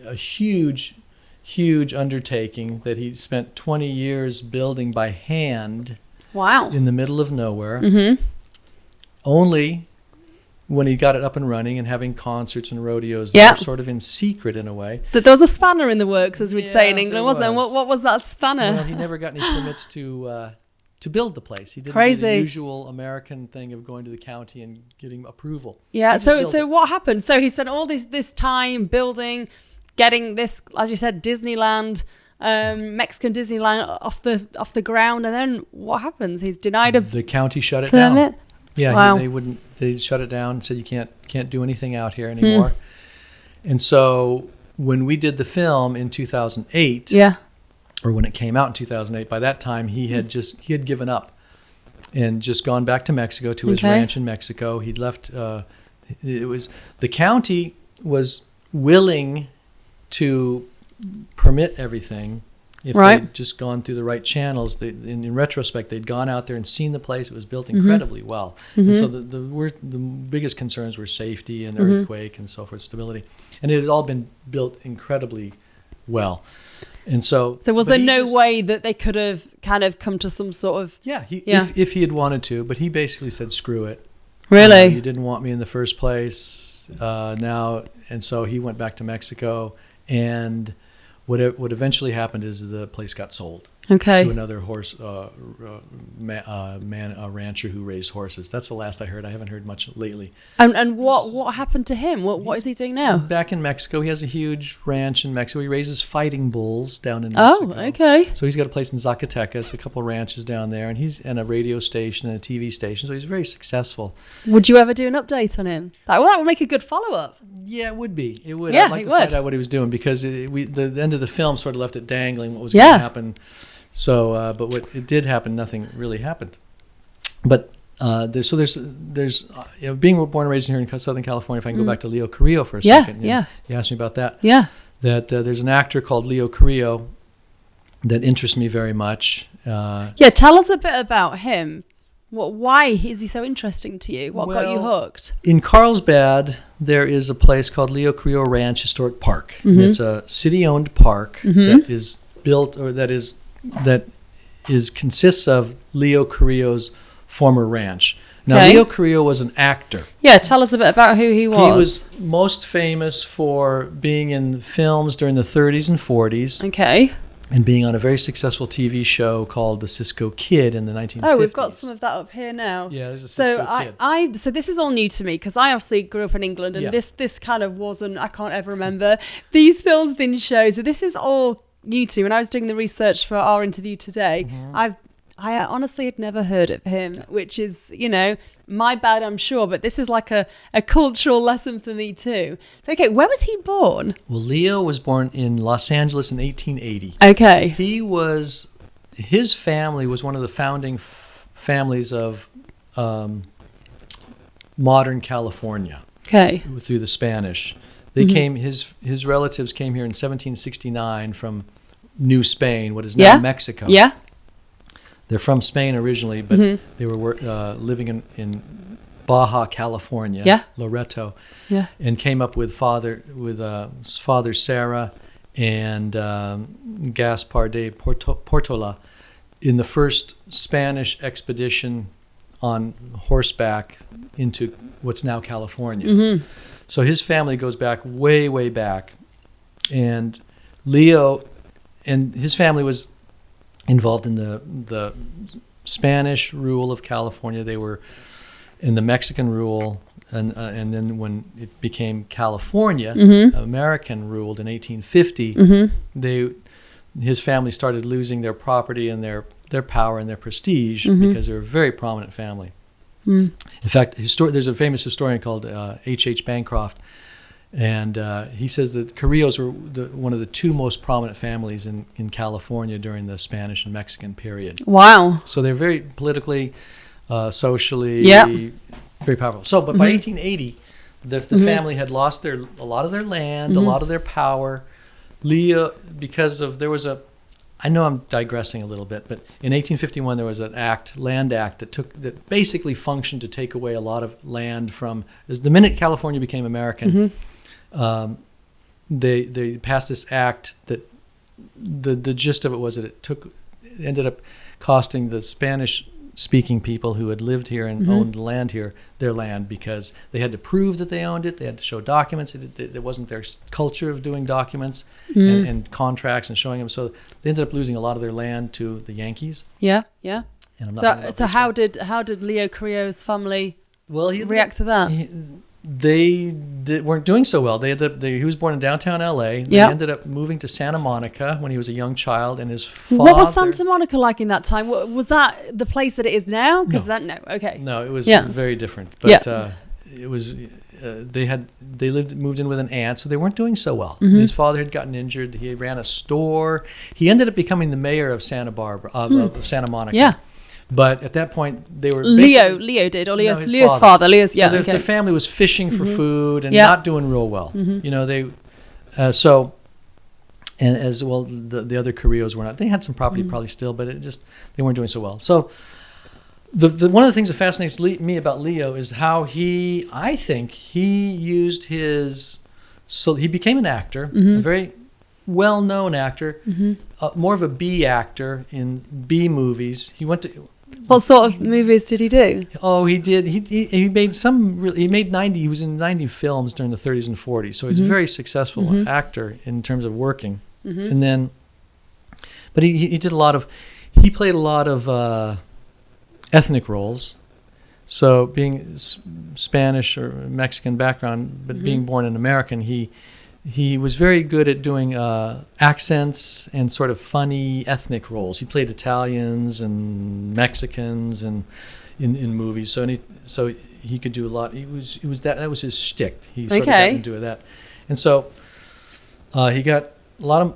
a huge undertaking that he spent 20 years building by hand. Wow. In the middle of nowhere. Only when he got it up and running and having concerts and rodeos that were sort of in secret in a way. There was a spanner in the works, as we'd say in England, wasn't there? What was that spanner? Well, he never got any permits to build the place. He didn't do the usual American thing of going to the county and getting approval. Yeah, so what happened? So he spent all this time building, getting this, as you said, Disneyland, Mexican Disneyland off the ground, and then what happens? He's denied the county shut it permit? Down. Yeah, wow. They shut it down and said you can't do anything out here anymore. And so when we did the film in 2008, or when it came out in 2008, by that time he had given up and just gone back to Mexico to his ranch in Mexico. He'd left. The county was willing to permit everything if they'd just gone through the right channels. In retrospect, they'd gone out there and seen the place. It was built incredibly well. And so the biggest concerns were safety and earthquake and so forth, stability. And it had all been built incredibly well. And so was there no way that they could have kind of come to some sort of... If he had wanted to, but he basically said, screw it. Really? You didn't want me in the first place now. And so he went back to Mexico, and what eventually happened is the place got sold to another rancher who raised horses. That's the last I heard. I haven't heard much lately. And what happened to him? What is he doing now? Back in Mexico. He has a huge ranch in Mexico. He raises fighting bulls down in Mexico. Oh, okay. So he's got a place in Zacatecas, a couple ranches down there, and he's in a radio station and a TV station. So he's very successful. Would you ever do an update on him? That would make a good follow-up. Yeah, it would be. It would. Yeah, I'd like to find out what he was doing, because the end of the film sort of left it dangling what was going to happen. So, but what it did happen, nothing really happened. But there's being born and raised here in Southern California. If I can go back to Leo Carrillo for a second. You asked me about that. Yeah. That there's an actor called Leo Carrillo that interests me very much. Tell us a bit about him. Why is he so interesting to you? What got you hooked? In Carlsbad, there is a place called Leo Carrillo Ranch Historic Park. It's a city-owned park that is built, or that consists of Leo Carrillo's former ranch. Now, Leo Carrillo was an actor. Yeah, tell us a bit about who he was. He was most famous for being in films during the 30s and 40s. Okay. And being on a very successful TV show called The Cisco Kid in the 1950s. Oh, we've got some of that up here now. Yeah, there's a Cisco Kid. So this is all new to me, because I obviously grew up in England, and this kind of wasn't, I can't ever remember these films being shown. So this is all new to me. When I was doing the research for our interview today, I honestly had never heard of him, which is, my bad, I'm sure, but this is like a cultural lesson for me too. So, where was he born? Well, Leo was born in Los Angeles in 1880. Okay. His family was one of the founding families of modern California. Okay. Through the Spanish. They came, his relatives came here in 1769 from New Spain, what is now Mexico. Yeah. They're from Spain originally, but they were living in Baja California, Loreto, and came up with father Sarah and Gaspar de Portola in the first Spanish expedition on horseback into what's now California. So his family goes back way, way back. And Leo and his family was involved in the Spanish rule of California. They were in the Mexican rule. And then when it became California, American ruled in 1850, his family started losing their property and their power and their prestige because they're a very prominent family. In fact, there's a famous historian called H.H. Bancroft, and he says that Carrillos were one of the two most prominent families in California during the Spanish and Mexican period. Wow. So they're very politically, socially, very powerful. So, but by 1880, the family had lost a lot of their land, a lot of their power. Leo, because of, I know I'm digressing a little bit, but in 1851 there was an land act that basically functioned to take away a lot of land from, the minute California became American, they passed this act that the gist of it was that it ended up costing the Spanish-speaking people who had lived here and owned the land here their land, because they had to prove that they owned it. They had to show documents. It wasn't their culture of doing documents and contracts and showing them. So they ended up losing a lot of their land to the Yankees. Yeah, yeah. And So how did Leo Carrillo's family react to that? They weren't doing so well. He was born in downtown LA. They ended up moving to Santa Monica when he was a young child, and his father... What was Santa Monica like in that time? Was that the place that it is now? Okay. No, it was very different. But it was they moved in with an aunt, so they weren't doing so well. His father had gotten injured. He ran a store. He ended up becoming the mayor of Santa Monica. Yeah. But at that point, they were Leo did, or Leo's father. The family was fishing for food and not doing real well. You know, they and as well the other Carrillos were not. They had some property probably still, but they weren't doing so well. So the one of the things that fascinates me about Leo is how I think he used he became an actor, a very well-known actor, more of a B actor in B movies. He went to... What sort of movies did he do? Oh, he did. He made he made 90. He was in 90 films during the 30s and 40s. So he's a very successful actor in terms of working. And then, but he did he played a lot of ethnic roles. So being Spanish or Mexican background, but being born an American, he was very good at doing accents and sort of funny ethnic roles. He played Italians and Mexicans and in movies. So he could do a lot. That was his shtick. He sort of got into that, and so he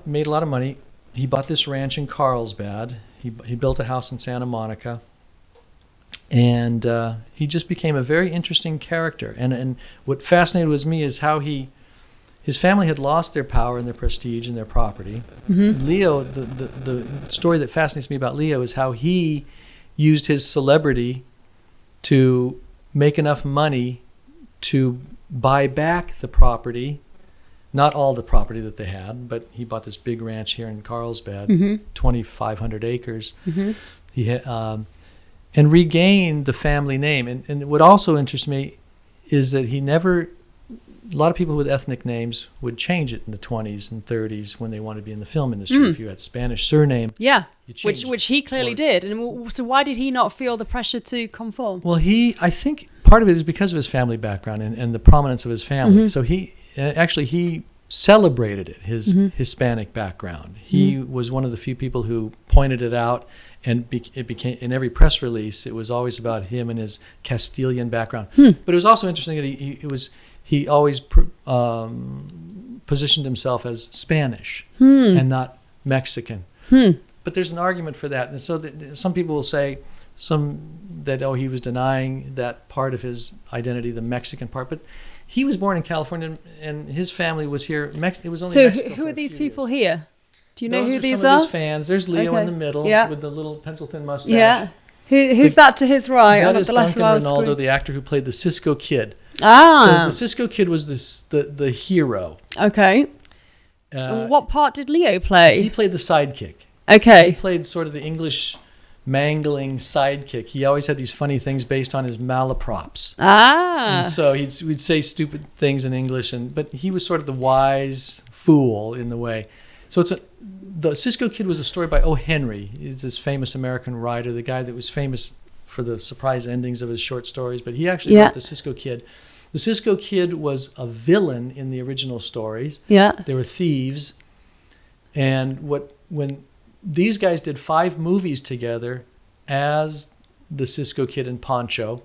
made a lot of money. He bought this ranch in Carlsbad. He built a house in Santa Monica, and he just became a very interesting character. And what fascinated me is how his family had lost their power and their prestige and their property. Leo, the story that fascinates me about Leo is how he used his celebrity to make enough money to buy back the property, not all the property that they had, but he bought this big ranch here in Carlsbad, 2,500 acres. He had, and regained the family name. And what also interests me is that a lot of people with ethnic names would change it in the 20s and 30s when they wanted to be in the film industry. If you had Spanish surname, which he clearly did. And so why did he not feel the pressure to conform? Well, I think part of it is because of his family background and the prominence of his family. So he celebrated it, his Hispanic background. He was one of the few people who pointed it out, and it became, in every press release, it was always about him and his Castilian background. But it was also interesting that he always positioned himself as Spanish and not Mexican. But there's an argument for that. And so some people will say that he was denying that part of his identity, the Mexican part. But he was born in California, and his family was here. It was only Mexico. So who are these people here? Do you know who these some are? Of his fans. There's Leo in the middle with the little pencil-thin mustache. Yeah. Who's that to his right? That is Duncan Ronaldo, the actor who played the Cisco Kid. Ah. So the Cisco Kid was the hero. Okay. What part did Leo play? He played the sidekick. Okay. He played sort of the English mangling sidekick. He always had these funny things based on his malaprops. And so we'd say stupid things in English, but he was sort of the wise fool in the way. So the Cisco Kid was a story by O. Henry. He's this famous American writer, the guy that was famous for the surprise endings of his short stories, but he actually wrote the Cisco Kid. The Cisco Kid was a villain in the original stories. Yeah. They were thieves. And when these guys did 5 movies together as the Cisco Kid and Poncho.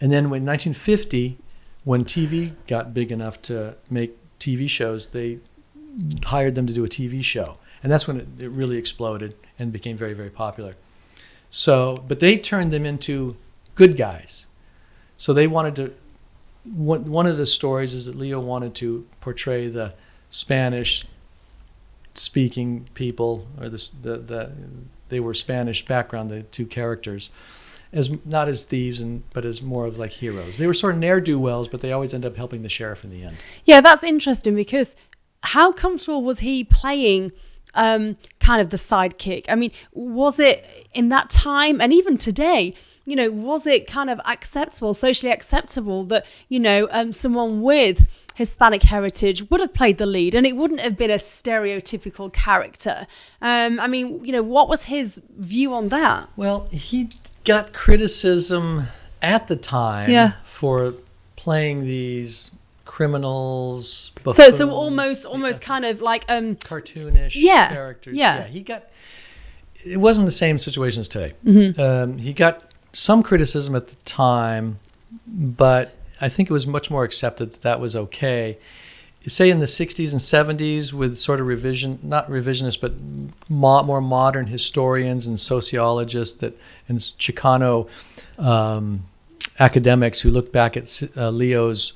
And then in 1950, when TV got big enough to make TV shows, they hired them to do a TV show. And that's when it really exploded and became very, very popular. But they turned them into good guys. So they wanted to, one of the stories is that Leo wanted to portray the Spanish-speaking people, or they were Spanish background, the 2 characters, as not as thieves, but as more of like heroes. They were sort of ne'er-do-wells, but they always end up helping the sheriff in the end. Yeah, that's interesting, because how comfortable was he playing kind of the sidekick? I mean, was it in that time, and even today, was it kind of socially acceptable that, someone with Hispanic heritage would have played the lead and it wouldn't have been a stereotypical character? I mean, what was his view on that? Well, he got criticism at the time for playing these criminals, buffoons, so almost kind of like cartoonish characters. It wasn't the same situation as today. Mm-hmm. He got some criticism at the time, but I think it was much more accepted that was okay. Say in the 60s and 70s, with sort of not revisionist, but more modern historians and sociologists and Chicano academics who look back at Leo's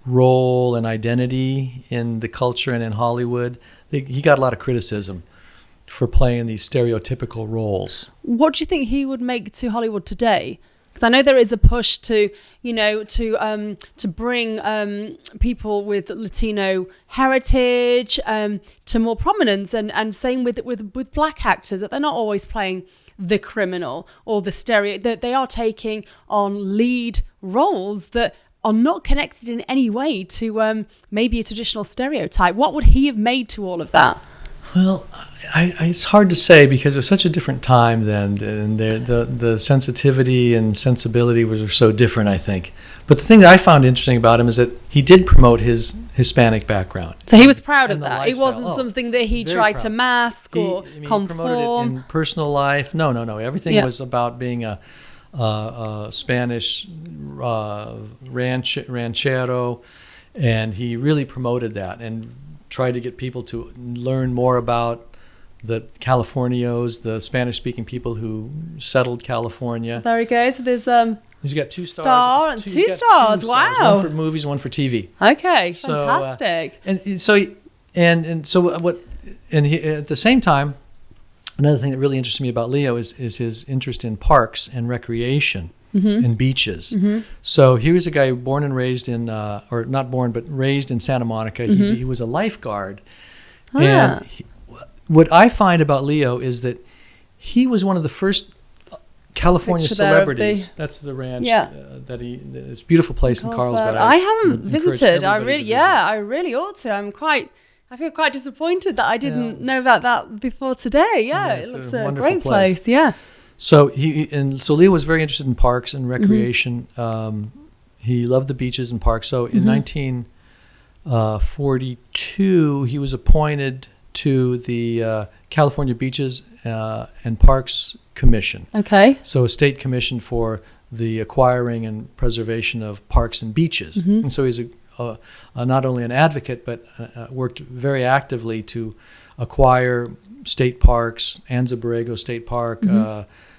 role and identity in the culture and in Hollywood, he got a lot of criticism for playing these stereotypical roles. What do you think he would make to Hollywood today? Because I know there is a push to bring people with Latino heritage to more prominence, and same with black actors, that they're not always playing the criminal or the stereo, that they are taking on lead roles that are not connected in any way to maybe a traditional stereotype. What would he have made to all of that? Well, it's hard to say, because it was such a different time then, and the sensitivity and sensibility were so different, I think. But the thing that I found interesting about him is that he did promote his Hispanic background. So he was proud of that. Lifestyle. It wasn't something that he tried to mask or conform. He promoted it in personal life. No. Everything was about being a Spanish ranchero, and he really promoted that and tried to get people to learn more about the Californios, the Spanish-speaking people who settled California. There he goes. So there's he's got 2 stars. Two stars. Wow. One for movies, one for TV. Okay, fantastic. And at the same time, another thing that really interests me about Leo is his interest in parks and recreation. Mm-hmm. And beaches. Mm-hmm. So he was a guy born and raised in, or not born, but raised in Santa Monica. Mm-hmm. He was a lifeguard. And what I find about Leo is that he was one of the first California celebrities. That's the ranch this beautiful place in Carlsbad. I haven't visited. I really ought to. I feel quite disappointed that I didn't know about that before today. Yeah, it looks a great place. Yeah. So Leo was very interested in parks and recreation. Mm-hmm. He loved the beaches and parks. So in 1942, he was appointed to the California Beaches and Parks Commission. Okay. So a state commission for the acquiring and preservation of parks and beaches. Mm-hmm. And so he's not only an advocate, but worked very actively to acquire state parks, Anza Borrego State Park,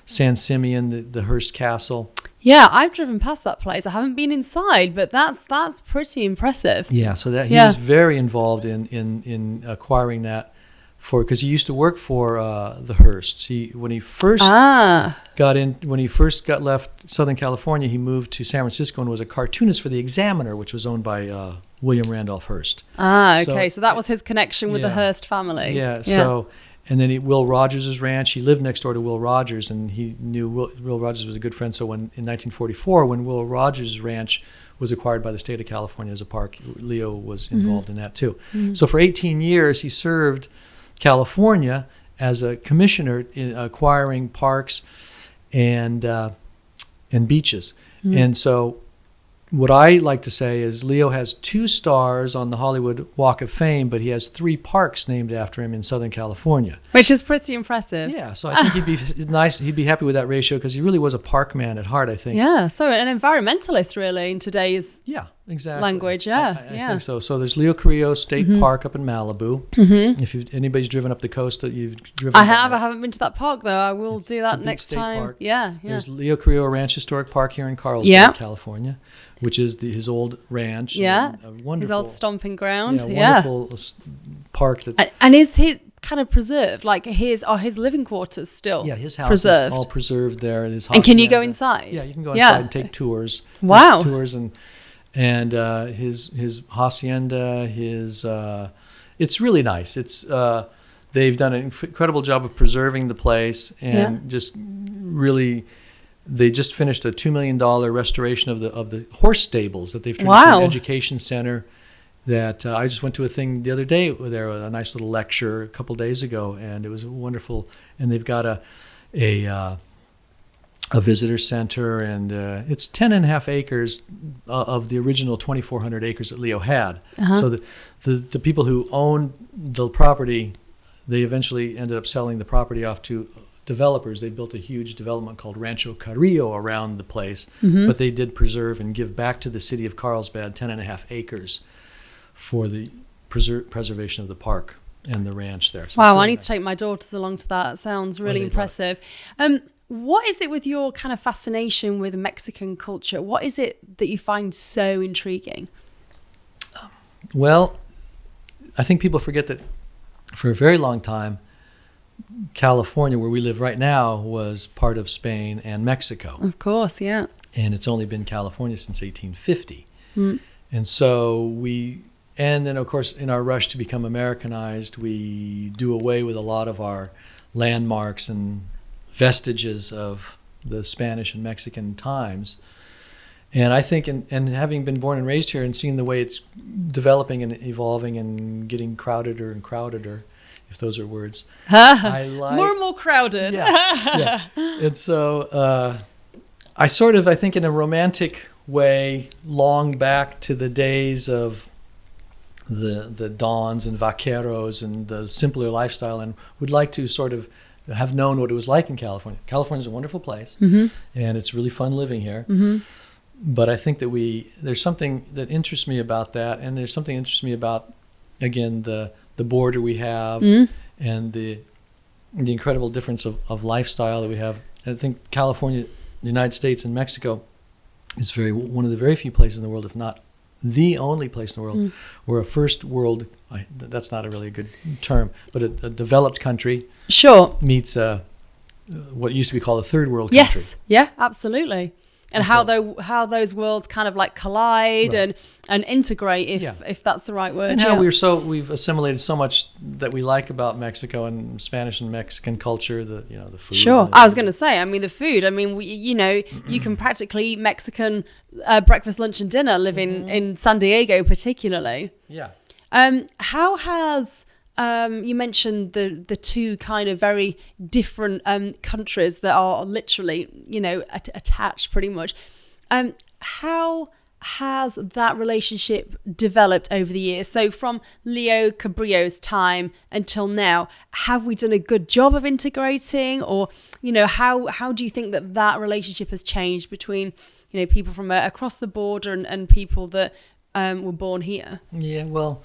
San Simeon, the Hearst Castle. Yeah, I've driven past that place. I haven't been inside, but that's pretty impressive. Yeah, so that he was very involved in acquiring that because he used to work for the Hearsts. When he first left Southern California, he moved to San Francisco and was a cartoonist for the Examiner, which was owned by William Randolph Hearst. Okay. So that was his connection with the Hearst family. Yeah. So, and then Will Rogers' ranch. He lived next door to Will Rogers, and he knew Will Rogers was a good friend. So in 1944, when Will Rogers' ranch was acquired by the state of California as a park, Leo was involved in that too. So for 18 years, he served California as a commissioner in acquiring parks and beaches. And so what I like to say is Leo has 2 stars on the Hollywood Walk of Fame, but he has 3 parks named after him in Southern California. Which is pretty impressive. Yeah, so I think he'd be happy with that ratio because he really was a park man at heart, I think. Yeah, so an environmentalist really in today's language. I think so. So there's Leo Carrillo State Park up in Malibu. If anybody's driven up the coast, that you've driven. I haven't been to that park though. I will do that next time. Park. Yeah. There's Leo Carrillo Ranch Historic Park here in Carlsbad, California, which is his old ranch. Yeah. His old stomping ground. Wonderful park and is he kind of preserved? Like his living quarters still? Yeah, his house preserved. is all preserved there. And can you go inside? Yeah, you can go inside and take tours. Wow. Tours and his hacienda, it's really nice. It's they've done an incredible job of preserving the place and just really. They just finished a $2 million restoration of the horse stables that they've turned into an education center. That I just went to a thing the other day there, a nice little lecture a couple days ago, and it was wonderful. And they've got a visitor center, and it's 10.5 acres of the original 2,400 acres that Leo had. So the people who owned the property, they eventually ended up selling the property off to developers. They built a huge development called Rancho Carrillo around the place, but they did preserve and give back to the city of Carlsbad 10.5 acres for the preservation of the park and the ranch there. So wow, I need to take my daughters along to that. It sounds really impressive. What is it with your kind of fascination with Mexican culture? What is it that you find so intriguing? Well, I think people forget that for a very long time, California, where we live right now, was part of Spain and Mexico. Of course, yeah. And it's only been California since 1850. And so and then of course in our rush to become Americanized, we do away with a lot of our landmarks and vestiges of the Spanish and Mexican times. And I think, and having been born and raised here and seeing the way it's developing and evolving and getting crowdeder and crowdeder, if those are words. I like more and more crowded. Yeah. And so I think in a romantic way, long back to the days of the Dons and Vaqueros and the simpler lifestyle, and would like to sort of have known what it was like in California. California's a wonderful place, and it's really fun living here. But I think that there's something that interests me about that, and there's something that interests me about, again, the border we have and the incredible difference of lifestyle that we have. I think California, the United States, and Mexico is one of the very few places in the world, if not the only place in the world, where a first world, that's not a really good term, but a developed country meets what used to be called a third world country. Yes, yeah, absolutely. And how those worlds kind of like collide and integrate, if that's the right word. And how we've assimilated so much that we like about Mexico and Spanish and Mexican culture, the food. Sure, I was going to say, I mean, the food. I mean, you can practically eat Mexican breakfast, lunch, and dinner living in San Diego, particularly. Yeah. How has you mentioned the two kind of very different countries that are literally, attached pretty much. How has that relationship developed over the years? So from Leo Carrillo's time until now, have we done a good job of integrating, or how do you think that relationship has changed between people from across the border and people that were born here? Yeah, well,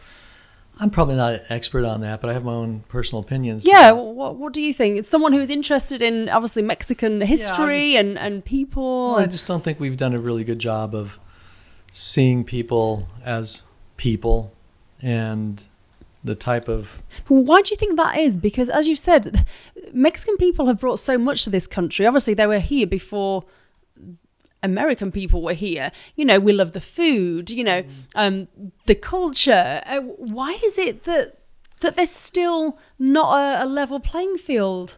I'm probably not an expert on that, but I have my own personal opinions. Yeah, what do you think? As someone who's interested in, obviously, Mexican history and people. Well, I just don't think we've done a really good job of seeing people as people and the type of... Why do you think that is? Because as you said, Mexican people have brought so much to this country. Obviously, they were here before American people were here. You know, we love the food, you know, the culture. Why is it that there's still not a level playing field?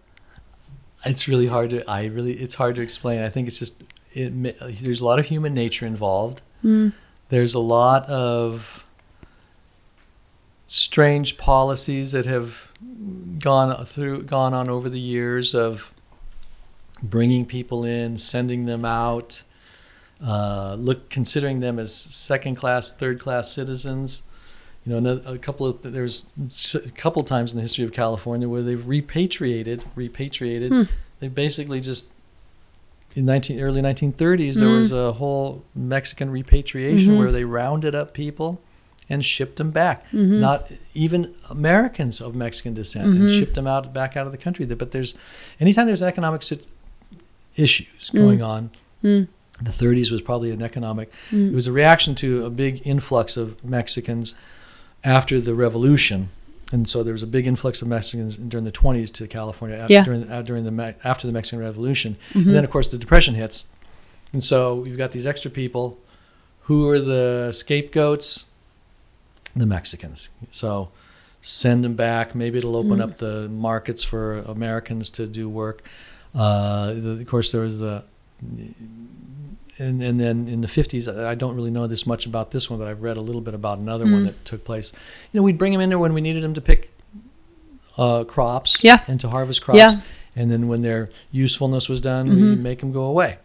It's really hard to, it's hard to explain. I think it's just, there's a lot of human nature involved. There's a lot of strange policies that have gone on over the years of bringing people in, sending them out, considering them as second-class, third-class citizens. You know, there's a couple times in the history of California where they've repatriated. They basically just in early 1930s there was a whole Mexican repatriation where they rounded up people and shipped them back. Not even Americans of Mexican descent, and shipped them back out of the country. But anytime there's economic issues going on, the 30s was probably an economic. It was a reaction to a big influx of Mexicans after the revolution, and so there was a big influx of Mexicans during the 20s to California after the Mexican Revolution, and then of course the Depression hits, and so you've got these extra people. Who are the scapegoats? The Mexicans. So send them back. Maybe it'll open up the markets for Americans to do work. Of course, there was and then in the 50s, I don't really know this much about this one, but I've read a little bit about another one that took place. You know, we'd bring them in there when we needed them to pick crops and to harvest crops. And then when their usefulness was done, we'd make them go away.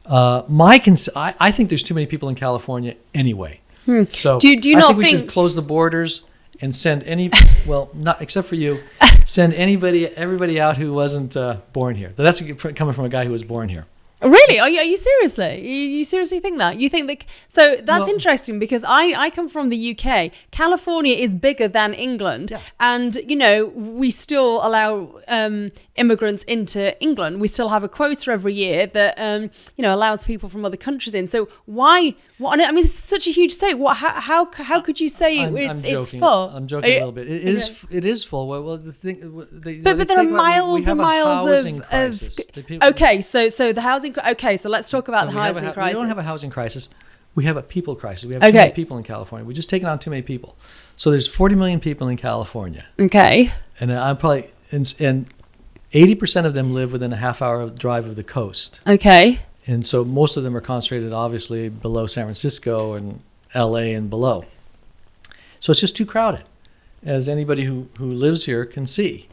I think there's too many people in California anyway. So do you not think we should close the borders and send not except for you, send everybody out who wasn't born here. That's coming from a guy who was born here. Really? Are you seriously? You seriously think that? You think that? So that's interesting because I come from the UK. California is bigger than England, and you know we still allow immigrants into England. We still have a quota every year that allows people from other countries in. So why? I mean, it's such a huge state. How could you say it's full? I'm joking a little bit. It is full. Well, the thing. But there are miles and miles of. Okay, so the housing. Okay, so let's talk about the housing crisis. We don't have a housing crisis. We have a people crisis. We have too many people in California. We've just taken on too many people. So there's 40 million people in California. Okay. And I'm probably and 80% of them live within a half-hour drive of the coast. Okay. And so most of them are concentrated, obviously, below San Francisco and L.A. and below. So it's just too crowded, as anybody who lives here can see.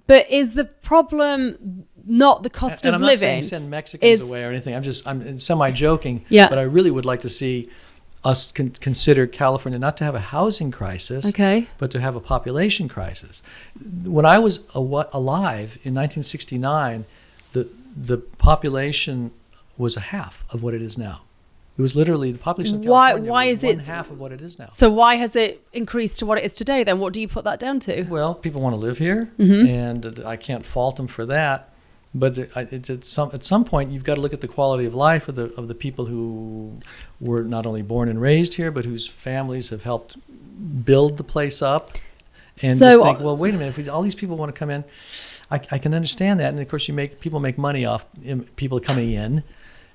But is the problem not the cost of living? And I'm not saying send Mexicans away or anything. I'm semi-joking. Yeah. But I really would like to see us consider California not to have a housing crisis, but to have a population crisis. When I was alive in 1969, the population was a half of what it is now. It was literally the population of California was half of what it is now. So why has it increased to what it is today then? What do you put that down to? Well, people want to live here, and I can't fault them for that. But at some point, you've got to look at the quality of life of the people who were not only born and raised here, but whose families have helped build the place up. And just think, well, wait a minute, if all these people want to come in, I can understand that. And of course, people make money off people coming in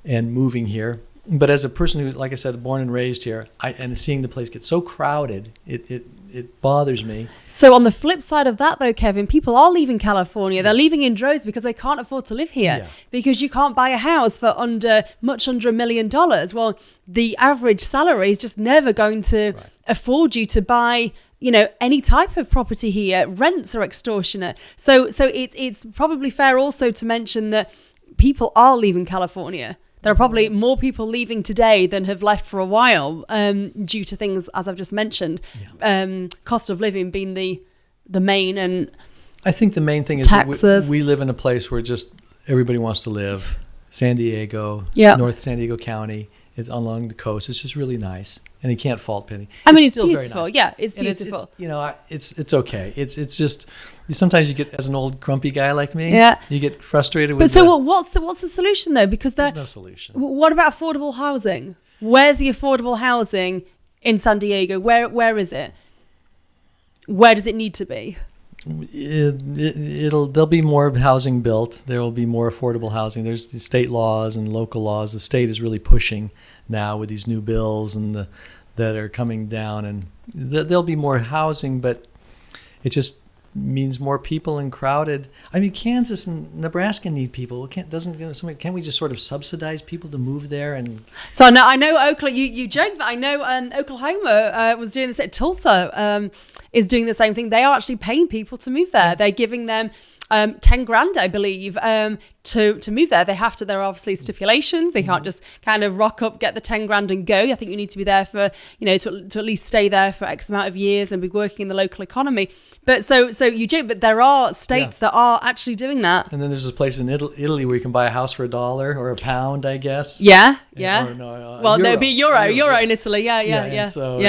and moving here. But as a person who, like I said, born and raised here, and seeing the place get so crowded, it bothers me. So on the flip side of that, though, Kevin, people are leaving California. They're leaving in droves because they can't afford to live here. Because you can't buy a house for much under $1 million. Well, the average salary is just never going to afford you to buy any type of property here. Rents are extortionate. So it's probably fair also to mention that people are leaving California. There are probably more people leaving today than have left for a while due to things, as I've just mentioned, cost of living being the main. And I think the main thing is that we live in a place where just everybody wants to live. San Diego, North San Diego County, it's along the coast. It's just really nice. And you can't fault Penny. I mean, it's beautiful. Nice. Yeah, it's beautiful. It's okay. It's just sometimes you get, as an old grumpy guy like me, you get frustrated with. But so what's the solution though? Because there's no solution. What about affordable housing? Where's the affordable housing in San Diego? Where is it? where does it need to be? There'll be more housing built. There will be more affordable housing. There's the state laws and local laws. The state is really pushing now with these new bills that are coming down, and there'll be more housing, but it just means more people and crowded. I mean, Kansas and Nebraska need people. Can't we just sort of subsidize people to move there? And so I know Oklahoma. You joke, but I know Oklahoma was doing this at Tulsa. Is doing the same thing. They are actually paying people to move there. They're giving them $10,000, I believe, to move there. They have to. There are obviously stipulations. They can't just kind of rock up, get the $10,000 and go. I think you need to be there for, to at least stay there for X amount of years and be working in the local economy. But so you joke, but there are states that are actually doing that. And then there's a place in Italy where you can buy a house for $1 or £1, I guess. Yeah. Well, there'd be euro in Italy. Yeah. So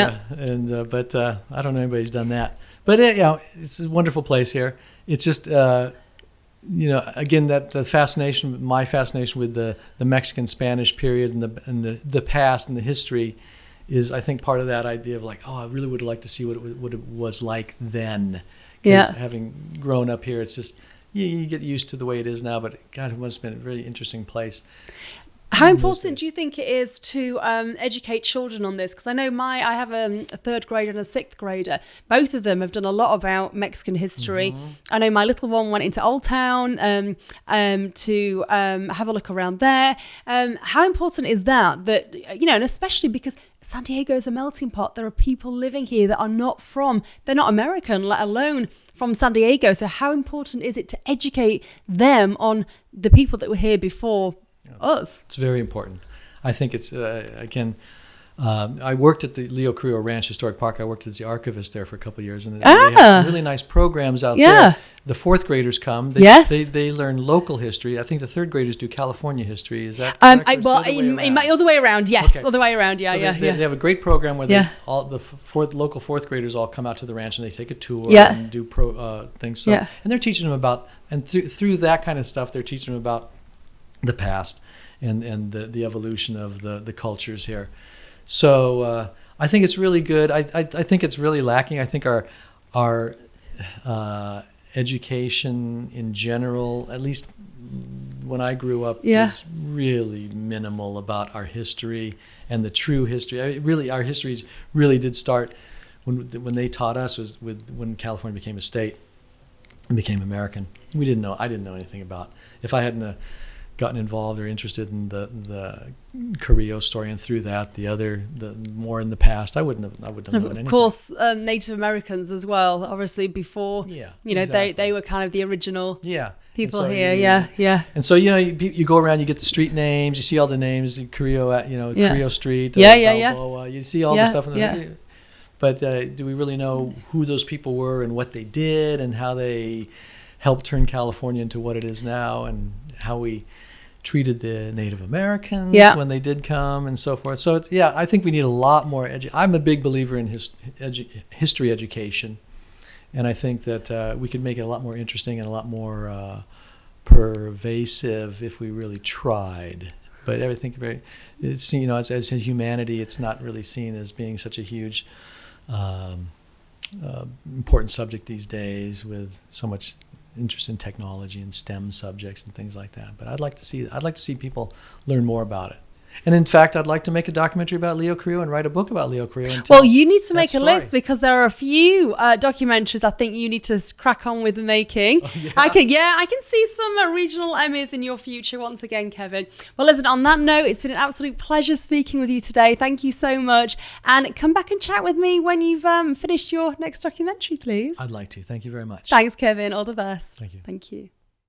but I don't know anybody's done that. But it's a wonderful place here. It's just again, that my fascination with the Mexican Spanish period and the past and the history is, I think, part of that idea of like, I really would like to see what it was like then. Because having grown up here, it's just you get used to the way it is now. But God, it must have been a really interesting place. How important do you think it is to educate children on this? Because I know I have a third grader and a sixth grader. Both of them have done a lot about Mexican history. Mm-hmm. I know my little one went into Old Town to have a look around there. How important is that, and especially because San Diego is a melting pot. There are people living here that are they're not American, let alone from San Diego. So how important is it to educate them on the people that were here before us? It's very important. I think it's, I worked at the Leo Carrillo Ranch Historic Park. I worked as the archivist there for a couple of years, and they have some really nice programs out there. The fourth graders come. They learn local history. I think the third graders do California history. Is that correct? Other way around. Yes, okay. Other way around. Yeah, They have a great program where all the local fourth graders all come out to the ranch and they take a tour and do things. And they're teaching them about, and through that kind of stuff, they're teaching them about the past and the evolution of the cultures here. So I think it's really good. I think it's really lacking. I think our education in general, at least when I grew up, was really minimal about our history and the true history. Our history really did start when they taught us when California became a state and became American. I didn't know anything about. If I hadn't gotten involved or interested in the Carrillo story, and through that the more in the past, I wouldn't have known anything. Of course, Native Americans as well. Obviously, before exactly. they were kind of the original people here. And so you go around, you get the street names, you see all the names, Carrillo Carrillo Street, Balboa, you see all the stuff in the. But do we really know who those people were and what they did and how they helped turn California into what it is now, and how we treated the Native Americans when they did come and so forth. So I think we need a lot more I'm a big believer in history education, and I think that we could make it a lot more interesting and a lot more pervasive if we really tried. But I think it's as humanity, it's not really seen as being such a huge important subject these days, with so much interest in technology and STEM subjects and things like that. But I'd like to see people learn more about it. And in fact, I'd like to make a documentary about Leo Carrillo and write a book about Leo Carrillo. Well, you need to make a list, because there are a few documentaries I think you need to crack on with making. Oh, yeah. I can see some regional Emmys in your future once again, Kevin. Well, listen, on that note, it's been an absolute pleasure speaking with you today. Thank you so much. And come back and chat with me when you've finished your next documentary, please. I'd like to. Thank you very much. Thanks, Kevin. All the best. Thank you. Thank you.